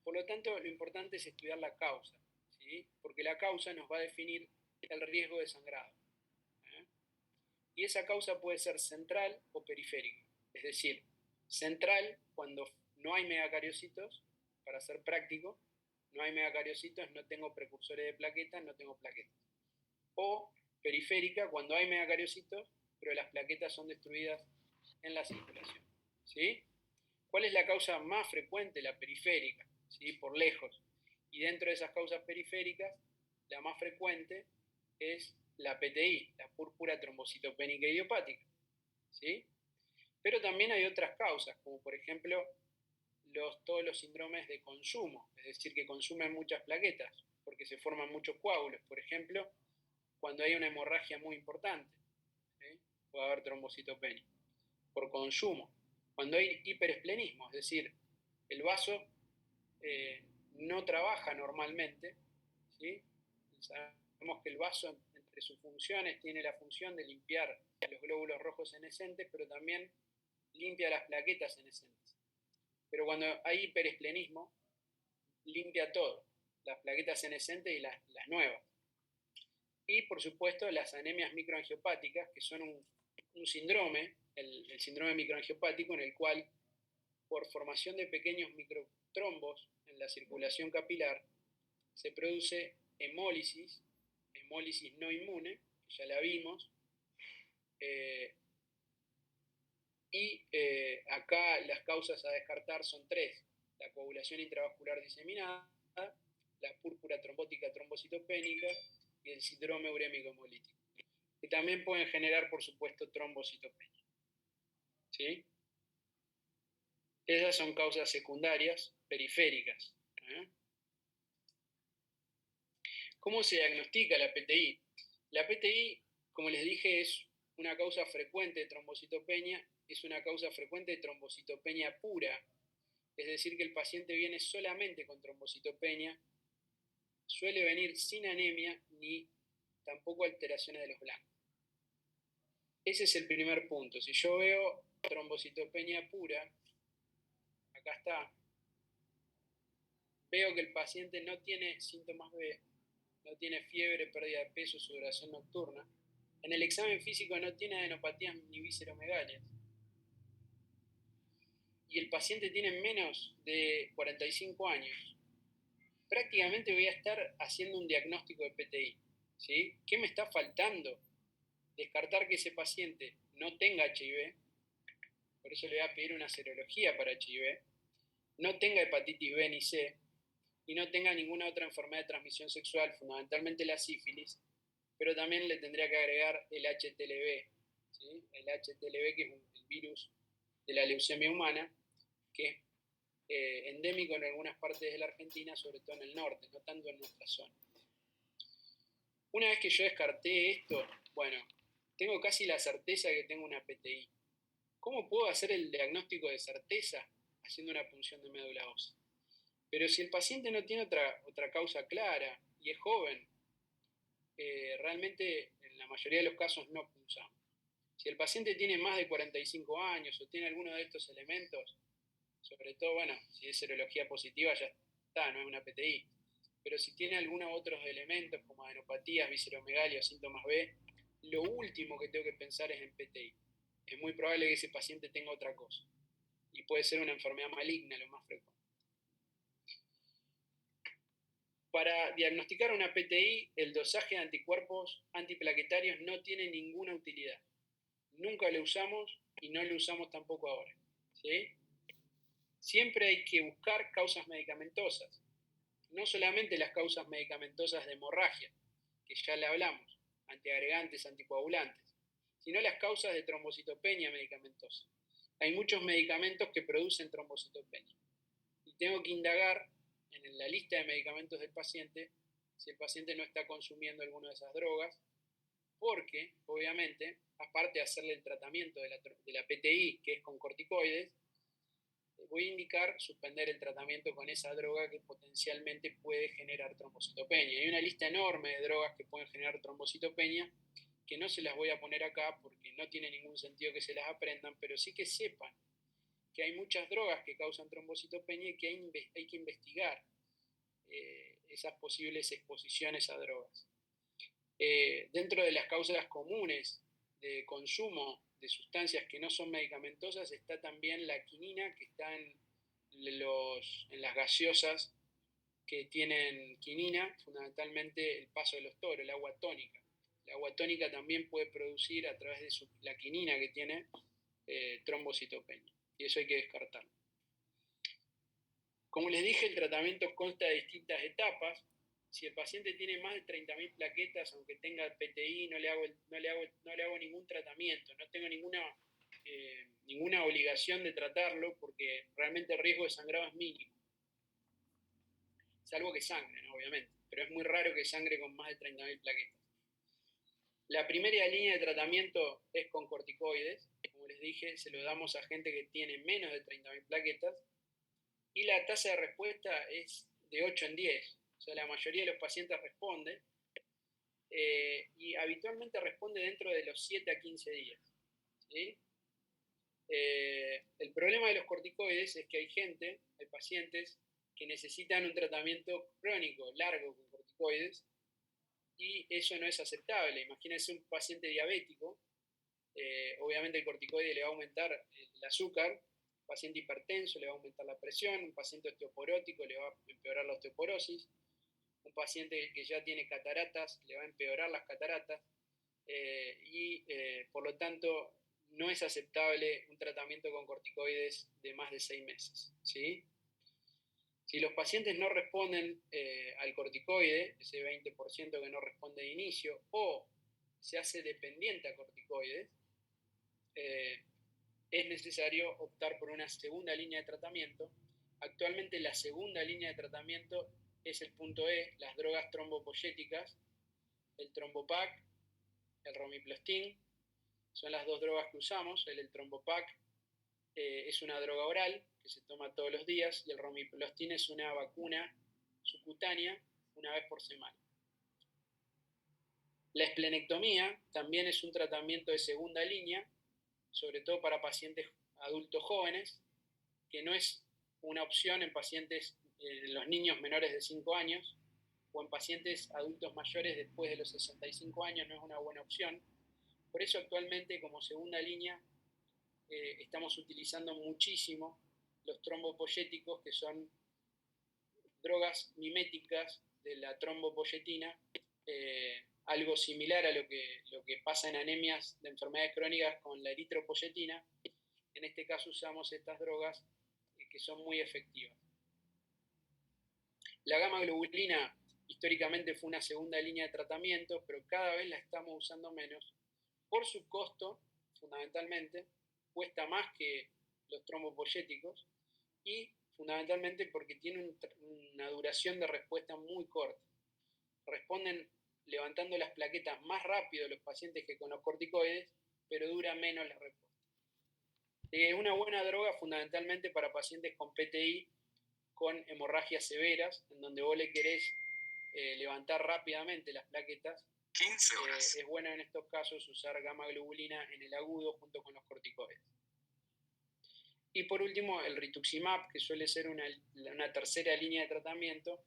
Por lo tanto, lo importante es estudiar la causa, ¿sí? Porque la causa nos va a definir el riesgo de sangrado. Y esa causa puede ser central o periférica. Es decir, central cuando no hay megacariocitos, para ser práctico, no hay megacariocitos, no tengo precursores de plaquetas, no tengo plaquetas. O periférica cuando hay megacariocitos, pero las plaquetas son destruidas en la circulación. ¿Sí? ¿Cuál es la causa más frecuente? La periférica, ¿sí? Por lejos. Y dentro de esas causas periféricas, la más frecuente es la PTI, la púrpura trombocitopénica idiopática. ¿Sí? Pero también hay otras causas, como por ejemplo todos los síndromes de consumo, es decir, que consumen muchas plaquetas, porque se forman muchos coágulos. Por ejemplo, cuando hay una hemorragia muy importante, ¿sí? Puede haber trombocitopenia por consumo. Cuando hay hiperesplenismo, es decir, el vaso no trabaja normalmente, ¿sí? Sabemos que el vaso, entre sus funciones, tiene la función de limpiar los glóbulos rojos senescentes, pero también limpia las plaquetas senescentes. Pero cuando hay hiperesplenismo, limpia todo, las plaquetas senescentes y las nuevas. Y por supuesto las anemias microangiopáticas, que son un síndrome, el síndrome microangiopático, en el cual por formación de pequeños microtrombos en la circulación capilar se produce hemólisis no inmune, ya la vimos, acá las causas a descartar son tres: la coagulación intravascular diseminada, la púrpura trombótica trombocitopénica y el síndrome urémico hemolítico, que también pueden generar, por supuesto, trombocitopenia. ¿Sí? Esas son causas secundarias periféricas. ¿Cómo se diagnostica la PTI? La PTI, como les dije, es una causa frecuente de trombocitopenia, es una causa frecuente de trombocitopenia pura, es decir, que el paciente viene solamente con trombocitopenia, suele venir sin anemia ni tampoco alteraciones de los blancos. Ese es el primer punto. Si yo veo trombocitopenia pura, acá está, veo que el paciente no tiene síntomas B, no tiene fiebre, pérdida de peso, sudoración nocturna. En el examen físico no tiene adenopatías ni visceromegalias. Y el paciente tiene menos de 45 años. Prácticamente voy a estar haciendo un diagnóstico de PTI. ¿Sí? ¿Qué me está faltando? Descartar que ese paciente no tenga HIV, por eso le voy a pedir una serología para HIV, no tenga hepatitis B ni C, y no tenga ninguna otra enfermedad de transmisión sexual, fundamentalmente la sífilis, pero también le tendría que agregar el HTLV, ¿sí? El HTLV, que es el virus de la leucemia humana, que es endémico en algunas partes de la Argentina, sobre todo en el norte, no tanto en nuestra zona. Una vez que yo descarté esto, bueno, tengo casi la certeza de que tengo una PTI. ¿Cómo puedo hacer el diagnóstico de certeza? Haciendo una punción de médula ósea. Pero si el paciente no tiene otra causa clara y es joven, realmente en la mayoría de los casos no punzamos. Si el paciente tiene más de 45 años o tiene alguno de estos elementos, sobre todo, bueno, si es serología positiva ya está, no es una PTI. Pero si tiene algunos otros elementos como adenopatías, visceromegalia o síntomas B, lo último que tengo que pensar es en PTI. Es muy probable que ese paciente tenga otra cosa. Y puede ser una enfermedad maligna, lo más frecuente. Para diagnosticar una PTI, el dosaje de anticuerpos antiplaquetarios no tiene ninguna utilidad. Nunca lo usamos y no lo usamos tampoco ahora. ¿Sí? Siempre hay que buscar causas medicamentosas. No solamente las causas medicamentosas de hemorragia, que ya le hablamos, antiagregantes, anticoagulantes, sino las causas de trombocitopenia medicamentosa. Hay muchos medicamentos que producen trombocitopenia. Y tengo que indagar en la lista de medicamentos del paciente si el paciente no está consumiendo alguna de esas drogas, porque, obviamente, aparte de hacerle el tratamiento de la PTI, que es con corticoides, voy a indicar suspender el tratamiento con esa droga que potencialmente puede generar trombocitopenia. Hay una lista enorme de drogas que pueden generar trombocitopenia, que no se las voy a poner acá porque no tiene ningún sentido que se las aprendan, pero sí que sepan que hay muchas drogas que causan trombocitopenia y que hay que investigar esas posibles exposiciones a drogas. Dentro de las causas comunes de consumo de sustancias que no son medicamentosas está también la quinina, que está en las gaseosas que tienen quinina, fundamentalmente el paso de los toros, el agua tónica. La agua tónica también puede producir a través de la quinina que tiene trombocitopenia, y eso hay que descartarlo. Como les dije, el tratamiento consta de distintas etapas. Si el paciente tiene más de 30.000 plaquetas, aunque tenga PTI, no le hago ningún tratamiento, no tengo ninguna obligación de tratarlo porque realmente el riesgo de sangrado es mínimo. Salvo que sangre, ¿no? Obviamente, pero es muy raro que sangre con más de 30.000 plaquetas. La primera línea de tratamiento es con corticoides. Como les dije, se lo damos a gente que tiene menos de 30.000 plaquetas. Y la tasa de respuesta es de 8 en 10. O sea, la mayoría de los pacientes responde y habitualmente responde dentro de los 7 a 15 días. ¿Sí? El problema de los corticoides es que hay pacientes que necesitan un tratamiento crónico, largo con corticoides, y eso no es aceptable. Imagínense un paciente diabético, obviamente el corticoide le va a aumentar el azúcar. Un paciente hipertenso le va a aumentar la presión, un paciente osteoporótico le va a empeorar la osteoporosis, un paciente que ya tiene cataratas le va a empeorar las cataratas y por lo tanto no es aceptable un tratamiento con corticoides de más de 6 meses. ¿Sí? Si los pacientes no responden al corticoide, ese 20% que no responde de inicio, o se hace dependiente a corticoides, es necesario optar por una segunda línea de tratamiento. Actualmente la segunda línea de tratamiento es el punto E, las drogas trombopoyéticas, el trombopac, el romiplastin, son las dos drogas que usamos. El trombopac es una droga oral que se toma todos los días y el romiplastin es una vacuna subcutánea una vez por semana. La esplenectomía también es un tratamiento de segunda línea, sobre todo para pacientes adultos jóvenes, que no es una opción en pacientes, en los niños menores de 5 años, o en pacientes adultos mayores después de los 65 años no es una buena opción. Por eso actualmente como segunda línea estamos utilizando muchísimo los trombopoyéticos, que son drogas miméticas de la trombopoyetina, algo similar a lo que pasa en anemias de enfermedades crónicas con la eritropoyetina, En este caso usamos estas drogas que son muy efectivas. La gamma globulina históricamente fue una segunda línea de tratamiento, pero cada vez la estamos usando menos por su costo, fundamentalmente, cuesta más que los trombopoyéticos y fundamentalmente porque tiene una duración de respuesta muy corta. Responden levantando las plaquetas más rápido los pacientes que con los corticoides, pero dura menos la respuesta. Es una buena droga fundamentalmente para pacientes con PTI, con hemorragias severas, en donde vos le querés levantar rápidamente las plaquetas. 15 horas. Es bueno en estos casos usar gamma globulina en el agudo junto con los corticoides. Y por último, el rituximab, que suele ser una tercera línea de tratamiento,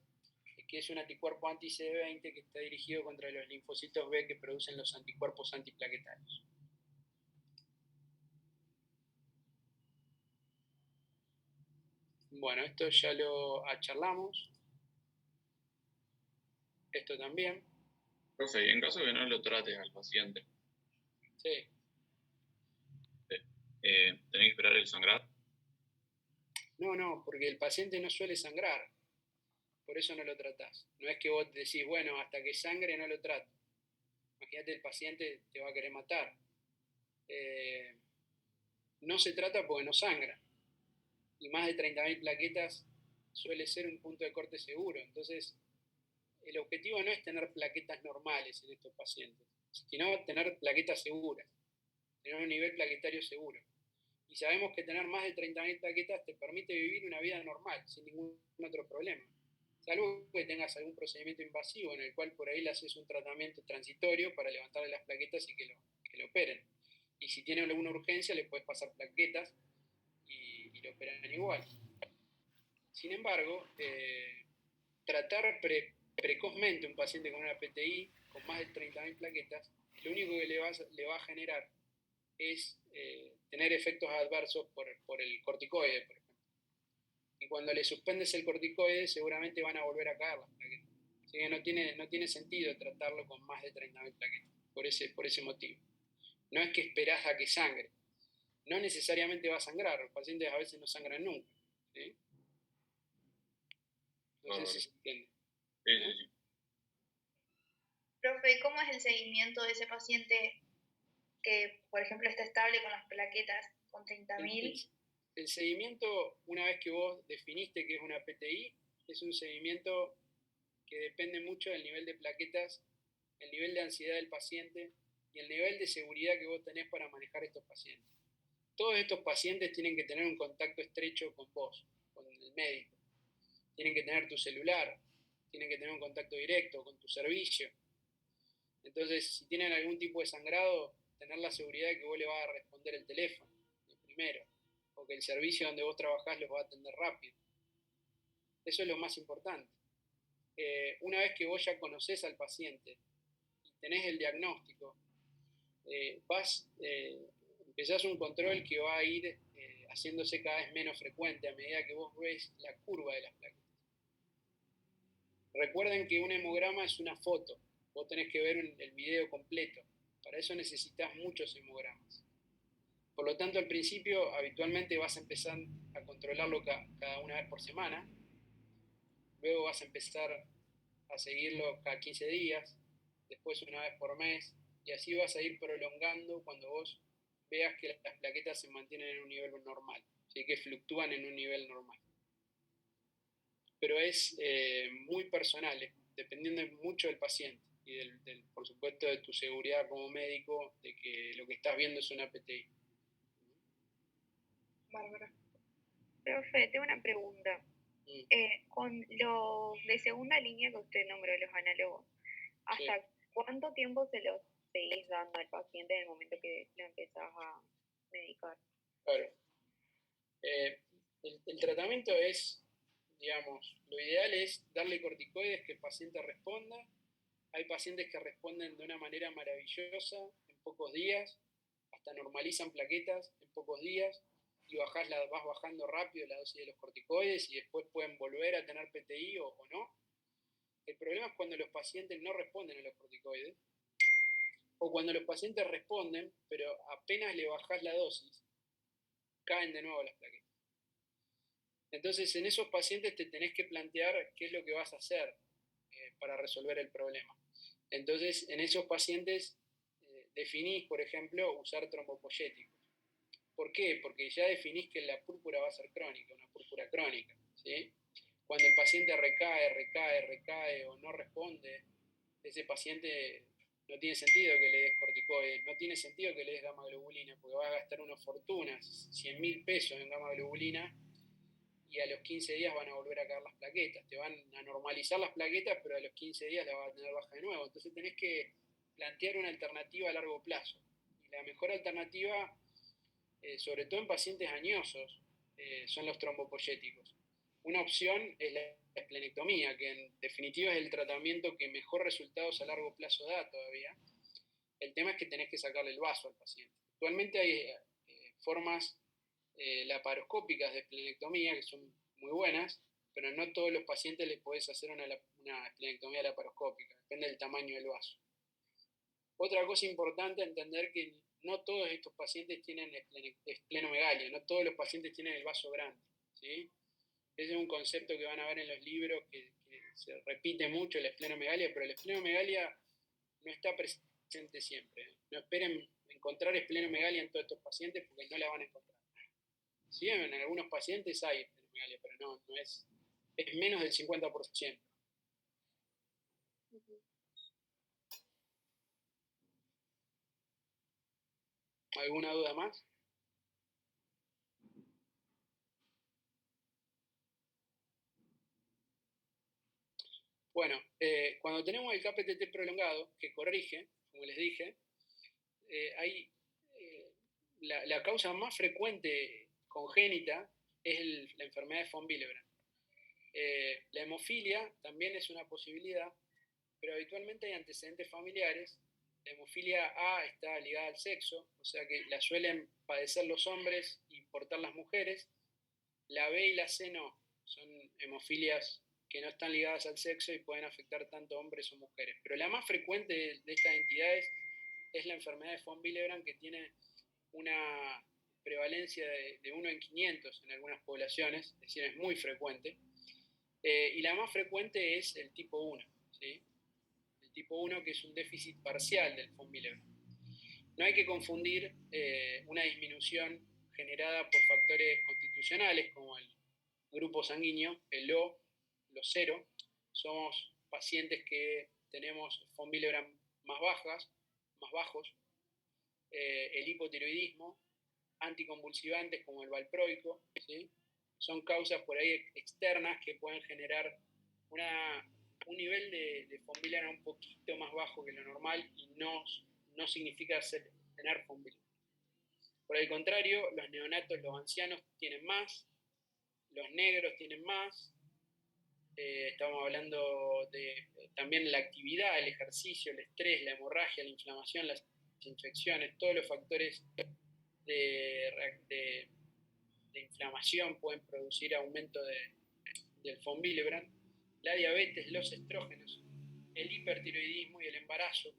que es un anticuerpo anti-CD20 que está dirigido contra los linfocitos B que producen los anticuerpos antiplaquetarios. Bueno, esto ya lo charlamos. Esto también. Profe, y en caso que no lo trates al paciente, Sí. ¿tenés que esperar el sangrado? No, porque el paciente no suele sangrar. Por eso no lo tratás. No es que vos decís, bueno, hasta que sangre no lo trato. Imagínate, el paciente te va a querer matar. No se trata porque no sangra. Y más de 30.000 plaquetas suele ser un punto de corte seguro. Entonces, el objetivo no es tener plaquetas normales en estos pacientes, sino tener plaquetas seguras, tener un nivel plaquetario seguro. Y sabemos que tener más de 30.000 plaquetas te permite vivir una vida normal, sin ningún otro problema. Salvo que tengas algún procedimiento invasivo en el cual por ahí le haces un tratamiento transitorio para levantarle las plaquetas y que lo operen. Y si tiene alguna urgencia, le puedes pasar plaquetas y lo operan igual. Sin embargo, tratar precozmente un paciente con una PTI con más de 30.000 plaquetas, lo único que le va a generar es tener efectos adversos por el corticoide, por ejemplo. Y cuando le suspendes el corticoide, seguramente van a volver a caer las plaquetas. Así que no tiene sentido tratarlo con más de 30.000 plaquetas, por ese motivo. No es que esperás a que sangre. No necesariamente va a sangrar, los pacientes a veces no sangran nunca. ¿Sí? No sé si se entiende. Sí. Profe, ¿y cómo es el seguimiento de ese paciente que, por ejemplo, está estable con las plaquetas con 30.000? El seguimiento, una vez que vos definiste que es una PTI, es un seguimiento que depende mucho del nivel de plaquetas, el nivel de ansiedad del paciente y el nivel de seguridad que vos tenés para manejar estos pacientes. Todos estos pacientes tienen que tener un contacto estrecho con vos, con el médico. Tienen que tener tu celular, tienen que tener un contacto directo con tu servicio. Entonces, si tienen algún tipo de sangrado, tener la seguridad de que vos le vas a responder el teléfono, el primero, o que el servicio donde vos trabajás los va a atender rápido. Eso es lo más importante. Una vez que vos ya conocés al paciente y tenés el diagnóstico, empezás un control que va a ir haciéndose cada vez menos frecuente a medida que vos ves la curva de las plaquetas. Recuerden que un hemograma es una foto, vos tenés que ver el video completo, para eso necesitas muchos hemogramas. Por lo tanto, al principio habitualmente vas a empezar a controlarlo cada una vez por semana, luego vas a empezar a seguirlo cada 15 días, después una vez por mes, y así vas a ir prolongando cuando vos veas que las plaquetas se mantienen en un nivel normal, ¿sí? Que fluctúan en un nivel normal. Pero es muy personal, dependiendo mucho del paciente y por supuesto de tu seguridad como médico, de que lo que estás viendo es una PTI. Bárbara. Profe, tengo una pregunta. Con los de segunda línea que usted nombró, los análogos, ¿hasta cuánto tiempo se los seguís dando al paciente en el momento que lo empezás a medicar? Claro. El tratamiento es, digamos, lo ideal es darle corticoides que el paciente responda. Hay pacientes que responden de una manera maravillosa en pocos días, hasta normalizan plaquetas en pocos días y vas bajando rápido la dosis de los corticoides y después pueden volver a tener PTI o no. El problema es cuando los pacientes no responden a los corticoides o cuando los pacientes responden, pero apenas le bajás la dosis, caen de nuevo las plaquetas. Entonces, en esos pacientes te tenés que plantear qué es lo que vas a hacer para resolver el problema. Entonces, en esos pacientes definís, por ejemplo, usar trombopoyéticos. ¿Por qué? Porque ya definís que la púrpura va a ser crónica, una púrpura crónica, ¿sí? Cuando el paciente recae o no responde, ese paciente no tiene sentido que le des corticoides, no tiene sentido que le des gamma globulina, porque va a gastar una fortuna, 100.000 pesos en gamma globulina, y a los 15 días van a volver a caer las plaquetas. Te van a normalizar las plaquetas, pero a los 15 días las vas a tener baja de nuevo. Entonces tenés que plantear una alternativa a largo plazo. Y la mejor alternativa, sobre todo en pacientes añosos, son los trombopoyéticos. Una opción es la esplenectomía, que en definitiva es el tratamiento que mejor resultados a largo plazo da todavía. El tema es que tenés que sacarle el vaso al paciente. Actualmente hay formas laparoscópicas de esplenectomía que son muy buenas, pero no todos los pacientes les podés hacer una esplenectomía laparoscópica, depende del tamaño del vaso. Otra cosa importante, entender que no todos estos pacientes tienen esplenomegalia, no todos los pacientes tienen el vaso grande, ¿sí? Ese es un concepto que van a ver en los libros que se repite mucho, la esplenomegalia, pero la esplenomegalia no está presente siempre. No esperen encontrar esplenomegalia en todos estos pacientes porque no la van a encontrar. Sí, en algunos pacientes hay esplenomegalia, pero no es menos del 50%. ¿Alguna duda más? Bueno, cuando tenemos el KPTT prolongado, que corrige, como les dije, la causa más frecuente congénita es la enfermedad de von Willebrand. La hemofilia también es una posibilidad, pero habitualmente hay antecedentes familiares. La hemofilia A está ligada al sexo, o sea que la suelen padecer los hombres y portar las mujeres. La B y la C no, son hemofilias que no están ligadas al sexo y pueden afectar tanto hombres o mujeres. Pero la más frecuente de estas entidades es la enfermedad de von Willebrand, que tiene una prevalencia de 1 en 500 en algunas poblaciones, es decir, es muy frecuente. Y la más frecuente es el tipo 1, ¿sí? El tipo 1, que es un déficit parcial del von Willebrand. No hay que confundir una disminución generada por factores constitucionales como el grupo sanguíneo, el O, los 0. Somos pacientes que tenemos von Willebrand más bajos, el hipotiroidismo, anticonvulsivantes como el valproico, ¿sí? Son causas por ahí externas que pueden generar un nivel de von Willebrand un poquito más bajo que lo normal y no significa tener von Willebrand. Por el contrario, los neonatos, los ancianos tienen más, los negros tienen más, estamos hablando de también la actividad, el ejercicio, el estrés, la hemorragia, la inflamación, las infecciones, todos los factores de inflamación pueden producir aumento del von Willebrand. La diabetes, los estrógenos, el hipertiroidismo y el embarazo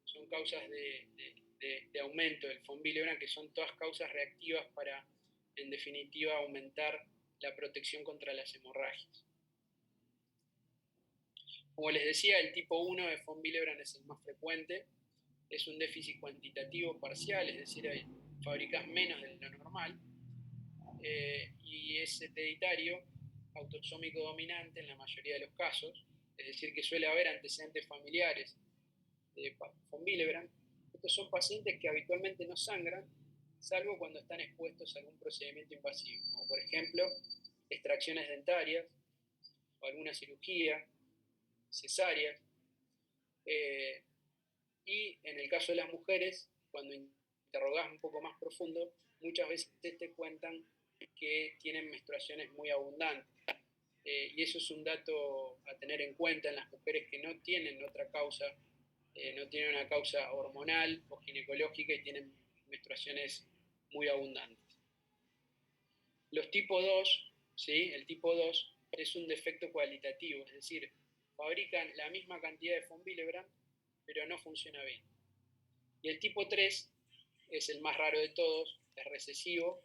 son causas de aumento del von Willebrand, que son todas causas reactivas para, en definitiva, aumentar la protección contra las hemorragias. Como les decía, el tipo 1 de von Willebrand es el más frecuente, es un déficit cuantitativo parcial, es decir, fabricas menos de lo normal, y es hereditario, autosómico dominante en la mayoría de los casos, es decir, que suele haber antecedentes familiares de von Willebrand. Estos son pacientes que habitualmente no sangran, salvo cuando están expuestos a algún procedimiento invasivo, como por ejemplo extracciones dentarias o alguna cirugía, cesáreas. Y en el caso de las mujeres, cuando interrogás un poco más profundo, muchas veces te cuentan que tienen menstruaciones muy abundantes. Y eso es un dato a tener en cuenta en las mujeres que no tienen otra causa, no tienen una causa hormonal o ginecológica y tienen menstruaciones muy abundantes. Los tipo 2, ¿sí? El tipo 2 es un defecto cualitativo, es decir, fabrican la misma cantidad de von Willebrand, pero no funciona bien. Y el tipo 3 es el más raro de todos, es recesivo,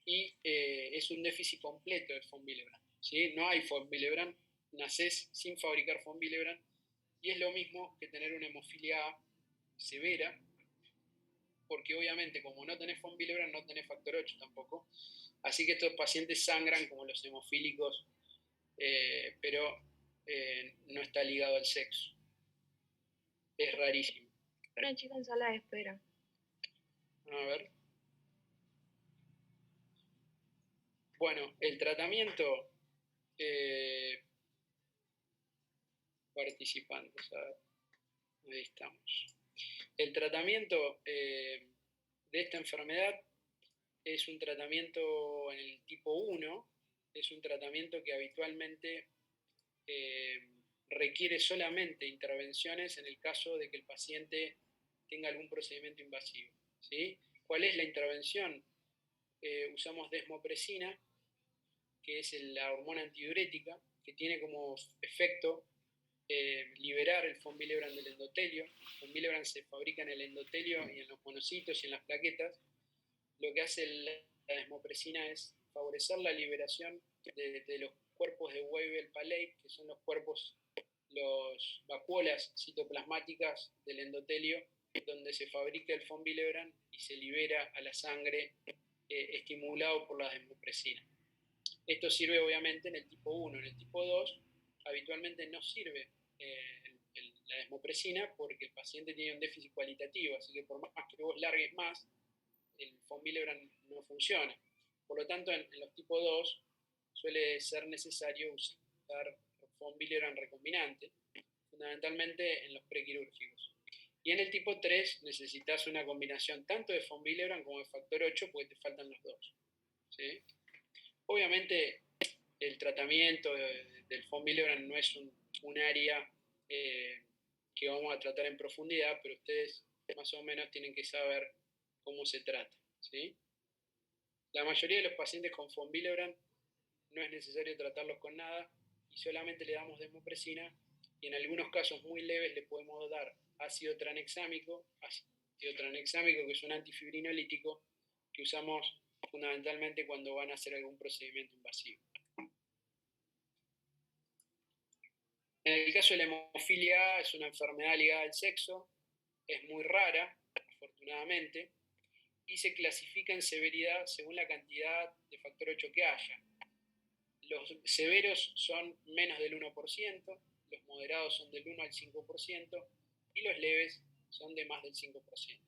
y es un déficit completo de von Willebrand, ¿sí? No hay von Willebrand, nacés sin fabricar von Willebrand, y es lo mismo que tener una hemofilia A severa, porque obviamente como no tenés von Willebrand no tenés factor 8 tampoco, así que estos pacientes sangran como los hemofílicos, pero no está ligado al sexo. Es rarísimo. Una chica en sala de espera. A ver. Bueno, el tratamiento participantes, a ver, ahí estamos. El tratamiento de esta enfermedad es un tratamiento en el tipo 1, es un tratamiento que habitualmente requiere solamente intervenciones en el caso de que el paciente tenga algún procedimiento invasivo, ¿sí? ¿Cuál es la intervención? Usamos desmopresina, que es la hormona antidiurética, que tiene como efecto liberar el von Willebrand del endotelio. El von Willebrand se fabrica en el endotelio y en los monocitos y en las plaquetas. Lo que hace la desmopresina es favorecer la liberación de los cuerpos de Weibel-Palade, que son los cuerpos, los vacuolas citoplasmáticas del endotelio, donde se fabrica el von Willebrand y se libera a la sangre estimulado por la desmopresina. Esto sirve obviamente en el tipo 1. En el tipo 2 habitualmente no sirve la desmopresina porque el paciente tiene un déficit cualitativo, así que por más que vos largues más, el von Willebrand no funciona. Por lo tanto, en los tipo 2 suele ser necesario usar von Willebrand recombinante, fundamentalmente en los prequirúrgicos. Y en el tipo 3 necesitas una combinación tanto de von Willebrand como de factor 8 porque te faltan los dos, ¿sí? Obviamente el tratamiento del von Willebrand no es un área que vamos a tratar en profundidad, pero ustedes más o menos tienen que saber cómo se trata, ¿sí? La mayoría de los pacientes con von Willebrand no es necesario tratarlos con nada y solamente le damos desmopresina y en algunos casos muy leves le podemos dar ácido tranexámico que es un antifibrinolítico que usamos fundamentalmente cuando van a hacer algún procedimiento invasivo. En el caso de la hemofilia A, es una enfermedad ligada al sexo, es muy rara, afortunadamente, y se clasifica en severidad según la cantidad de factor 8 que haya. Los severos son menos del 1%, los moderados son del 1 al 5% y los leves son de más del 5%.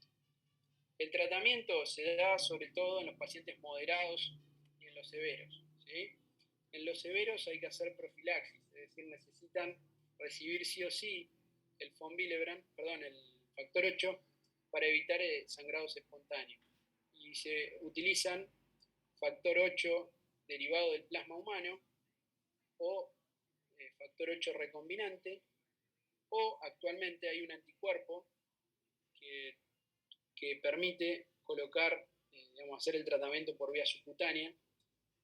El tratamiento se da sobre todo en los pacientes moderados y en los severos, ¿sí? En los severos hay que hacer profilaxis, es decir, necesitan recibir sí o sí el von Willebrand, el factor 8 para evitar sangrados espontáneos. Y se utilizan factor 8 derivado del plasma humano o factor 8 recombinante, o actualmente hay un anticuerpo que permite colocar, hacer el tratamiento por vía subcutánea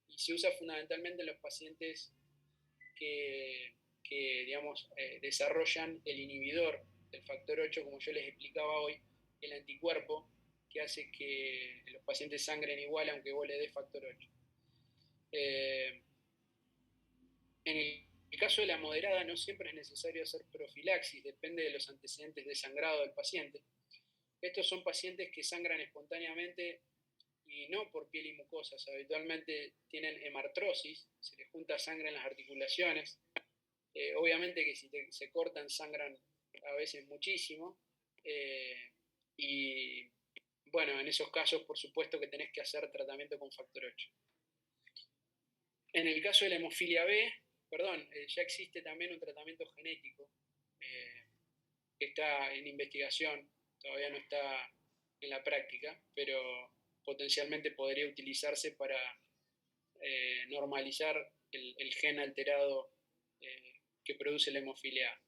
y se usa fundamentalmente en los pacientes que desarrollan el inhibidor del factor 8, como yo les explicaba hoy, el anticuerpo que hace que los pacientes sangren igual aunque vos le des factor 8. En el caso de la moderada no siempre es necesario hacer profilaxis, depende de los antecedentes de sangrado del paciente. Estos son pacientes que sangran espontáneamente y no por piel y mucosas, habitualmente tienen hemartrosis, se les junta sangre en las articulaciones. Obviamente que si se cortan sangran a veces muchísimo y bueno, en esos casos por supuesto que tenés que hacer tratamiento con factor 8. En el caso de la hemofilia B, ya existe también un tratamiento genético que está en investigación, todavía no está en la práctica, pero potencialmente podría utilizarse para normalizar el gen alterado que produce la hemofilia A.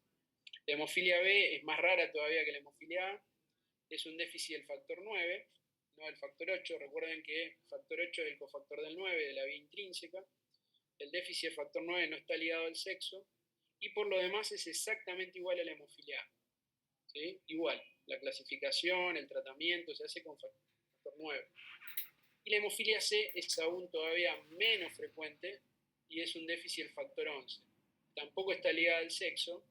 La hemofilia B es más rara todavía que la hemofilia A, es un déficit del factor 9, no del factor 8. Recuerden que el factor 8 es el cofactor del 9 de la vía intrínseca. El déficit del factor 9 no está ligado al sexo y por lo demás es exactamente igual a la hemofilia A, ¿sí? Igual, la clasificación, el tratamiento se hace con factor 9. Y la hemofilia C es aún todavía menos frecuente y es un déficit del factor 11. Tampoco está ligada al sexo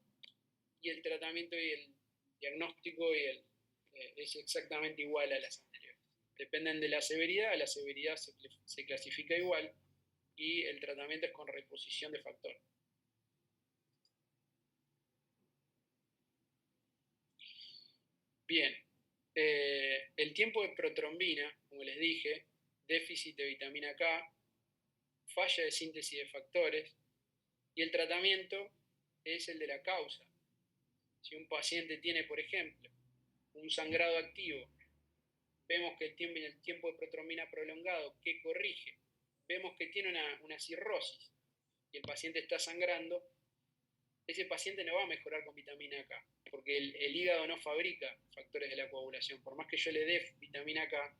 y el tratamiento y el diagnóstico es exactamente igual a las anteriores. Dependen de la severidad se clasifica igual y el tratamiento es con reposición de factor. Bien, el tiempo de protrombina, como les dije, déficit de vitamina K, falla de síntesis de factores, y el tratamiento es el de la causa. Si un paciente tiene, por ejemplo, un sangrado activo, vemos que el tiempo de protrombina prolongado, ¿qué corrige? Vemos que tiene una cirrosis y el paciente está sangrando, ese paciente no va a mejorar con vitamina K, porque el hígado no fabrica factores de la coagulación. Por más que yo le dé vitamina K,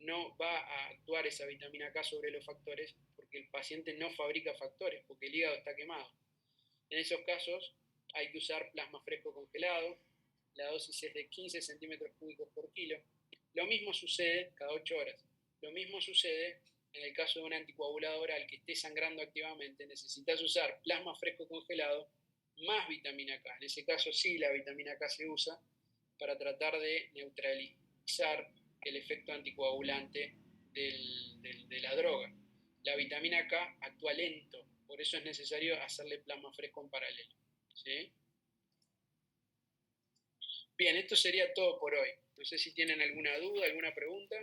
no va a actuar esa vitamina K sobre los factores, porque el paciente no fabrica factores, porque el hígado está quemado. En esos casos hay que usar plasma fresco congelado, la dosis es de 15 centímetros cúbicos por kilo. Lo mismo sucede cada 8 horas. Lo mismo sucede en el caso de un anticoagulado oral que esté sangrando activamente, necesitas usar plasma fresco congelado más vitamina K. En ese caso sí, la vitamina K se usa para tratar de neutralizar el efecto anticoagulante de la droga. La vitamina K actúa lento, por eso es necesario hacerle plasma fresco en paralelo. ¿Sí? Bien, esto sería todo por hoy. No sé si tienen alguna duda, alguna pregunta.